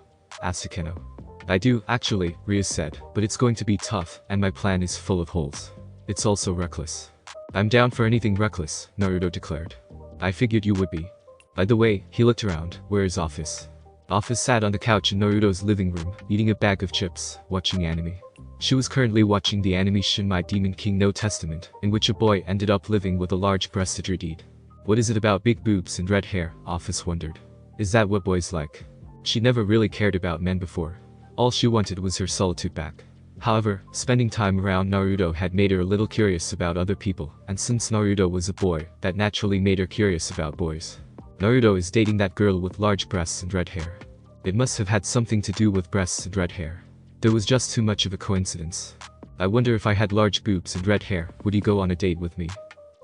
Asked Akeno. I do, actually, Rias said, but it's going to be tough, and my plan is full of holes. It's also reckless. I'm down for anything reckless, Naruto declared. I figured you would be. By the way, he looked around. Where is Office? Office sat on the couch in Naruto's living room, eating a bag of chips, watching anime. She was currently watching the anime Shinmai Demon King no Testament, in which a boy ended up living with a large-breasted Redeed. What is it about big boobs and red hair? Office wondered. Is that what boys like? She never really cared about men before. All she wanted was her solitude back. However, spending time around Naruto had made her a little curious about other people, and since Naruto was a boy, that naturally made her curious about boys. Naruto is dating that girl with large breasts and red hair. It must have had something to do with breasts and red hair. There was just too much of a coincidence. I wonder if I had large boobs and red hair, would he go on a date with me?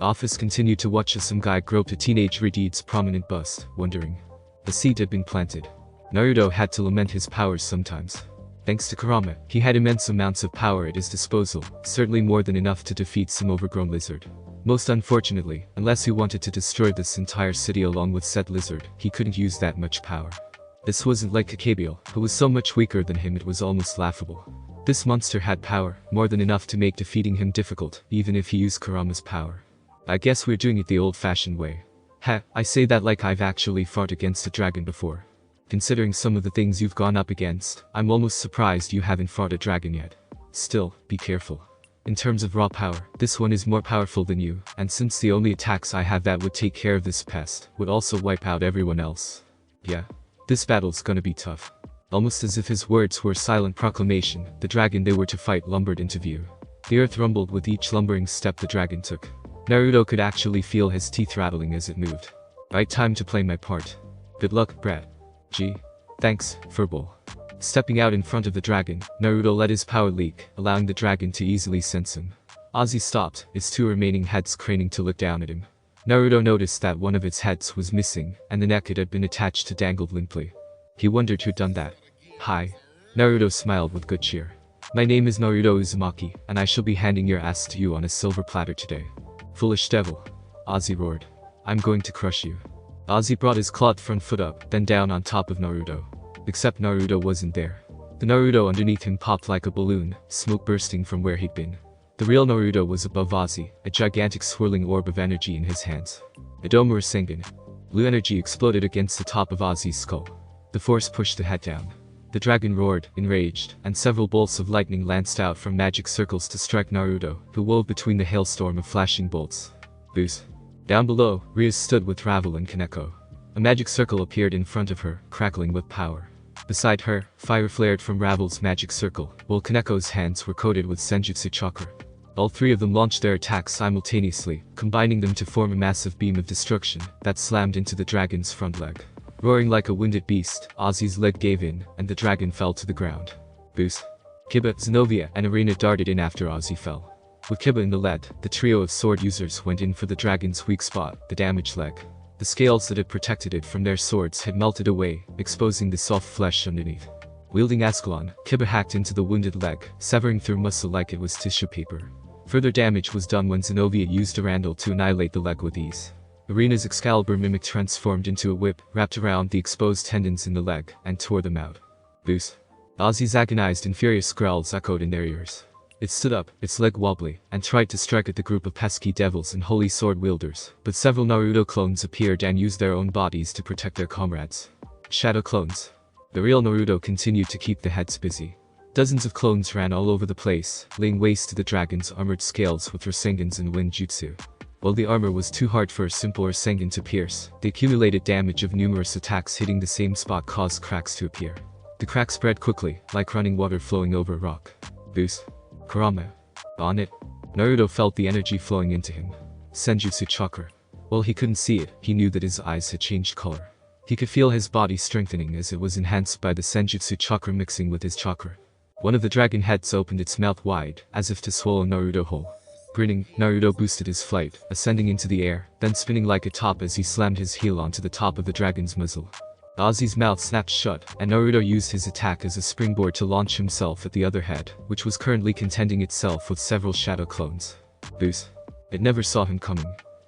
Office continued to watch as some guy groped a teenage Redeed's prominent bust, wondering. The seed had been planted. Naruto had to lament his powers sometimes. Thanks to Kurama, he had immense amounts of power at his disposal, certainly more than enough to defeat some overgrown lizard. Most unfortunately, unless he wanted to destroy this entire city along with said lizard, he couldn't use that much power. This wasn't like Kakebiel, who was so much weaker than him it was almost laughable. This monster had power, more than enough to make defeating him difficult, even if he used Kurama's power. I guess we're doing it the old-fashioned way. Ha, I say that like I've actually fought against a dragon before. Considering some of the things you've gone up against, I'm almost surprised you haven't fought a dragon yet. Still, be careful. In terms of raw power, this one is more powerful than you, and since the only attacks I have that would take care of this pest, would also wipe out everyone else. Yeah. This battle's gonna be tough. Almost as if his words were a silent proclamation, the dragon they were to fight lumbered into view. The earth rumbled with each lumbering step the dragon took. Naruto could actually feel his teeth rattling as it moved. Right time to play my part. Good luck, brat. Gee. Thanks, furball. Stepping out in front of the dragon, Naruto let his power leak, allowing the dragon to easily sense him. Ozzy stopped, its 2 remaining heads craning to look down at him. Naruto noticed that one of its heads was missing, and the neck it had been attached to dangled limply. He wondered who'd done that. Hi. Naruto smiled with good cheer. My name is Naruto Uzumaki, and I shall be handing your ass to you on a silver platter today. Foolish devil. Ozzy roared. I'm going to crush you. Ozzy brought his clawed front foot up, then down on top of Naruto. Except Naruto wasn't there. The Naruto underneath him popped like a balloon, smoke bursting from where he'd been. The real Naruto was above Ozzy, a gigantic swirling orb of energy in his hands. Idomu Rasengan. Blue energy exploded against the top of Ozzy's skull. The force pushed the head down. The dragon roared, enraged, and several bolts of lightning lanced out from magic circles to strike Naruto, who wove between the hailstorm of flashing bolts. Boost. Down below, Rias stood with Ravel and Kaneko. A magic circle appeared in front of her, crackling with power. Beside her, fire flared from Ravel's magic circle, while Kaneko's hands were coated with Senjutsu chakra. All 3 of them launched their attacks simultaneously, combining them to form a massive beam of destruction that slammed into the dragon's front leg. Roaring like a winded beast, Ozzy's leg gave in, and the dragon fell to the ground. Boost. Kiba, Zenobia, and Arena darted in after Ozzy fell. With Kiba in the lead, the trio of sword users went in for the dragon's weak spot, the damaged leg. The scales that had protected it from their swords had melted away, exposing the soft flesh underneath. Wielding Ascalon, Kiba hacked into the wounded leg, severing through muscle like it was tissue paper. Further damage was done when Zenobia used Durandal to annihilate the leg with ease. Irina's Excalibur mimic transformed into a whip, wrapped around the exposed tendons in the leg, and tore them out. Boos. Ozzy's agonized and furious growls echoed in their ears. It stood up, its leg wobbly, and tried to strike at the group of pesky devils and holy sword wielders, but several Naruto clones appeared and used their own bodies to protect their comrades. Shadow clones. The real Naruto continued to keep the heads busy. Dozens of clones ran all over the place, laying waste to the dragon's armored scales with Rasengans and Wind Jutsu. While the armor was too hard for a simple Rasengan to pierce, the accumulated damage of numerous attacks hitting the same spot caused cracks to appear. The cracks spread quickly, like running water flowing over a rock. Boos. Kurama. On it. Naruto felt the energy flowing into him. Senjutsu chakra. While he couldn't see it, he knew that his eyes had changed color. He could feel his body strengthening as it was enhanced by the Senjutsu chakra mixing with his chakra. One of the dragon heads opened its mouth wide, as if to swallow Naruto whole. Grinning, Naruto boosted his flight, ascending into the air, then spinning like a top as he slammed his heel onto the top of the dragon's muzzle. Ozzy's mouth snapped shut, and Naruto used his attack as a springboard to launch himself at the other head, which was currently contending itself with several shadow clones. Boos. It never saw him coming.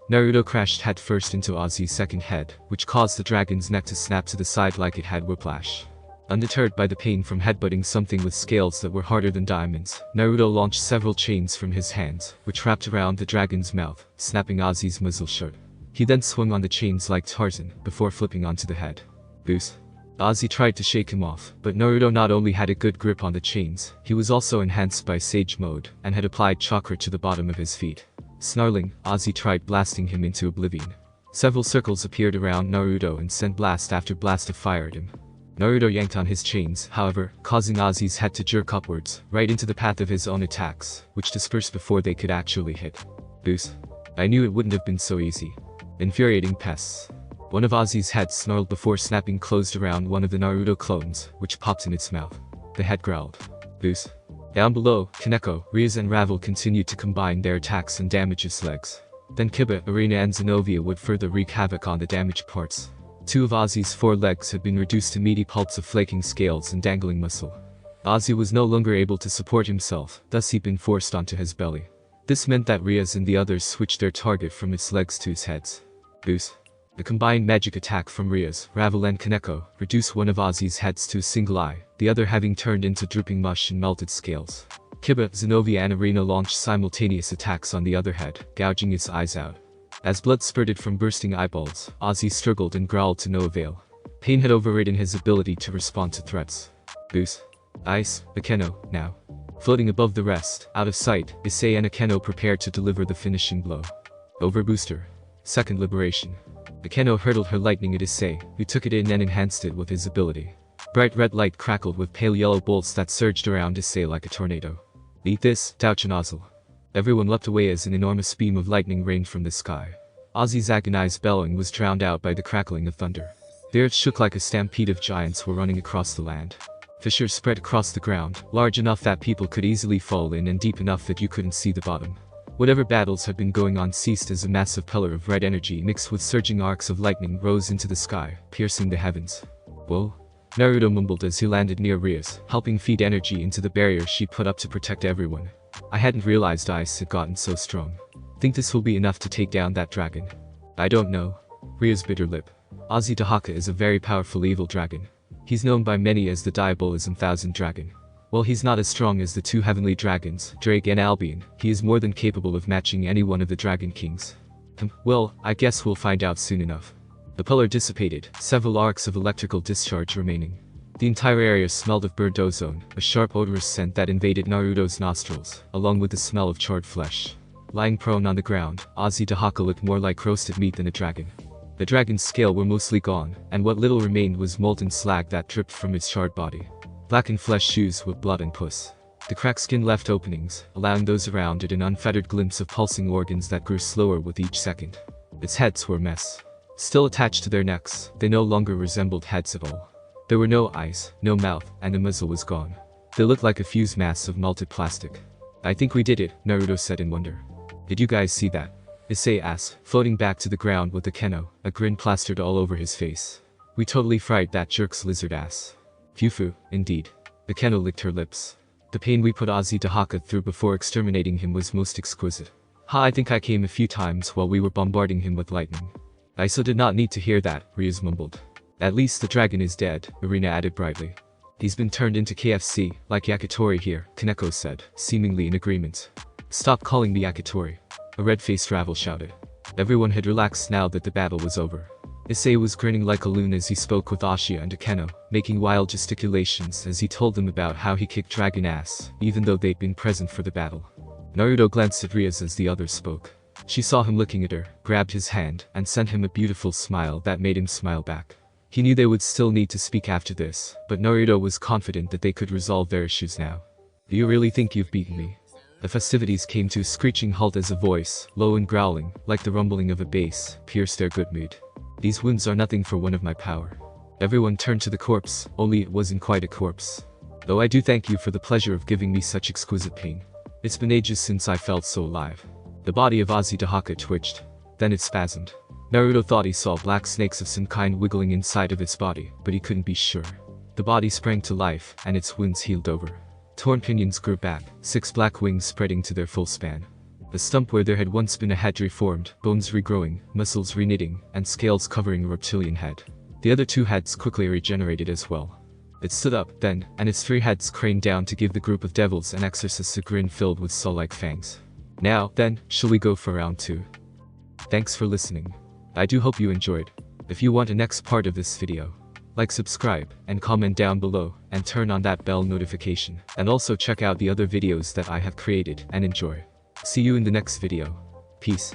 Naruto crashed headfirst into Ozzy's second head, which caused the dragon's neck to snap to the side like it had whiplash. Undeterred by the pain from headbutting something with scales that were harder than diamonds, Naruto launched several chains from his hands, which wrapped around the dragon's mouth, snapping Ozzy's muzzle shut. He then swung on the chains like Tarzan, before flipping onto the head. Boos. Ozzy tried to shake him off, but Naruto not only had a good grip on the chains, he was also enhanced by Sage Mode, and had applied chakra to the bottom of his feet. Snarling, Ozzy tried blasting him into oblivion. Several circles appeared around Naruto and sent blast after blast of fire at him. Naruto yanked on his chains, however, causing Ozzy's head to jerk upwards, right into the path of his own attacks, which dispersed before they could actually hit. Boos. I knew it wouldn't have been so easy. Infuriating pests. One of Ozzy's heads snarled before snapping closed around one of the Naruto clones, which popped in its mouth. The head growled. Boos. Down below, Kaneko, Rias and Ravel continued to combine their attacks and damage his legs. Then Kiba, Irina and Zenovia would further wreak havoc on the damaged parts. Two of Ozzy's four legs had been reduced to meaty pulps of flaking scales and dangling muscle. Ozzy was no longer able to support himself, thus he'd been forced onto his belly. This meant that Rias and the others switched their target from its legs to his heads. Boos. The combined magic attack from Rias, Ravel and Kaneko reduced one of Ozzy's heads to a single eye, the other having turned into drooping mush and melted scales. Kiba, Zenovia and Irina launched simultaneous attacks on the other head, gouging its eyes out. As blood spurted from bursting eyeballs, Ozzy struggled and growled to no avail. Pain had overridden his ability to respond to threats. Boos. Ice, Akeno, now. Floating above the rest, out of sight, Issei and Akeno prepared to deliver the finishing blow. Over booster. Second liberation. Akeno hurled her lightning at Issei, who took it in and enhanced it with his ability. Bright red light crackled with pale yellow bolts that surged around Issei like a tornado. Eat this, Touch Nozzle. Everyone leapt away as an enormous beam of lightning rained from the sky. Ozzy's agonized bellowing was drowned out by the crackling of thunder. The earth shook like a stampede of giants were running across the land. Fissures spread across the ground, large enough that people could easily fall in and deep enough that you couldn't see the bottom. Whatever battles had been going on ceased as a massive pillar of red energy mixed with surging arcs of lightning rose into the sky, piercing the heavens. Whoa. Naruto mumbled as he landed near Rias, helping feed energy into the barrier she put up to protect everyone. I hadn't realized ice had gotten so strong. Think this will be enough to take down that dragon? I don't know. Rias bit her lip. Ozzy Dahaka is a very powerful evil dragon. He's known by many as the Diabolism Thousand Dragon. While he's not as strong as the two heavenly dragons, Drake and Albion, he is more than capable of matching any one of the Dragon Kings. Well, I guess we'll find out soon enough. The pillar dissipated, several arcs of electrical discharge remaining. The entire area smelled of burnt ozone, a sharp odorous scent that invaded Naruto's nostrils, along with the smell of charred flesh. Lying prone on the ground, Ozzy Dahaka looked more like roasted meat than a dragon. The dragon's scale were mostly gone, and what little remained was molten slag that dripped from its charred body. Blackened flesh shoes with blood and pus. The cracked skin left openings, allowing those around it an unfettered glimpse of pulsing organs that grew slower with each second. Its heads were a mess. Still attached to their necks, they no longer resembled heads at all. There were no eyes, no mouth, and the muzzle was gone. They looked like a fused mass of melted plastic. I think we did it, Naruto said in wonder. Did you guys see that? Issei asked, floating back to the ground with Akeno, a grin plastered all over his face. We totally fried that jerk's lizard ass. Fufu, indeed. Akeno licked her lips. The pain we put Ozzy Dahaka through before exterminating him was most exquisite. I think I came a few times while we were bombarding him with lightning. Iso did not need to hear that, Ryuz mumbled. At least the dragon is dead, Irina added brightly. He's been turned into KFC, like Yakitori here, Kaneko said, seemingly in agreement. Stop calling me Yakitori, a red-faced Ravel shouted. Everyone had relaxed now that the battle was over. Issei was grinning like a loon as he spoke with Ashia and Akeno, making wild gesticulations as he told them about how he kicked dragon ass, even though they'd been present for the battle. Naruto glanced at Ryuz as the others spoke. She saw him looking at her, grabbed his hand, and sent him a beautiful smile that made him smile back. He knew they would still need to speak after this, but Naruto was confident that they could resolve their issues now. Do you really think you've beaten me? The festivities came to a screeching halt as a voice, low and growling, like the rumbling of a bass, pierced their good mood. These wounds are nothing for one of my power. Everyone turned to the corpse, only it wasn't quite a corpse. Though I do thank you for the pleasure of giving me such exquisite pain. It's been ages since I felt so alive. The body of Azutahaka twitched. Then it spasmed. Naruto thought he saw black snakes of some kind wiggling inside of its body, but he couldn't be sure. The body sprang to life, and its wounds healed over. Torn pinions grew back, 6 black wings spreading to their full span. The stump where there had once been a head reformed, bones regrowing, muscles reknitting, and scales covering a reptilian head. The other 2 heads quickly regenerated as well. It stood up, then, and its 3 heads craned down to give the group of devils and exorcists a grin filled with saw-like fangs. Now, then, shall we go for round 2? Thanks for listening. I do hope you enjoyed. If you want a next part of this video, like, subscribe, and comment down below, and turn on that bell notification, and also check out the other videos that I have created, and enjoy. See you in the next video. Peace.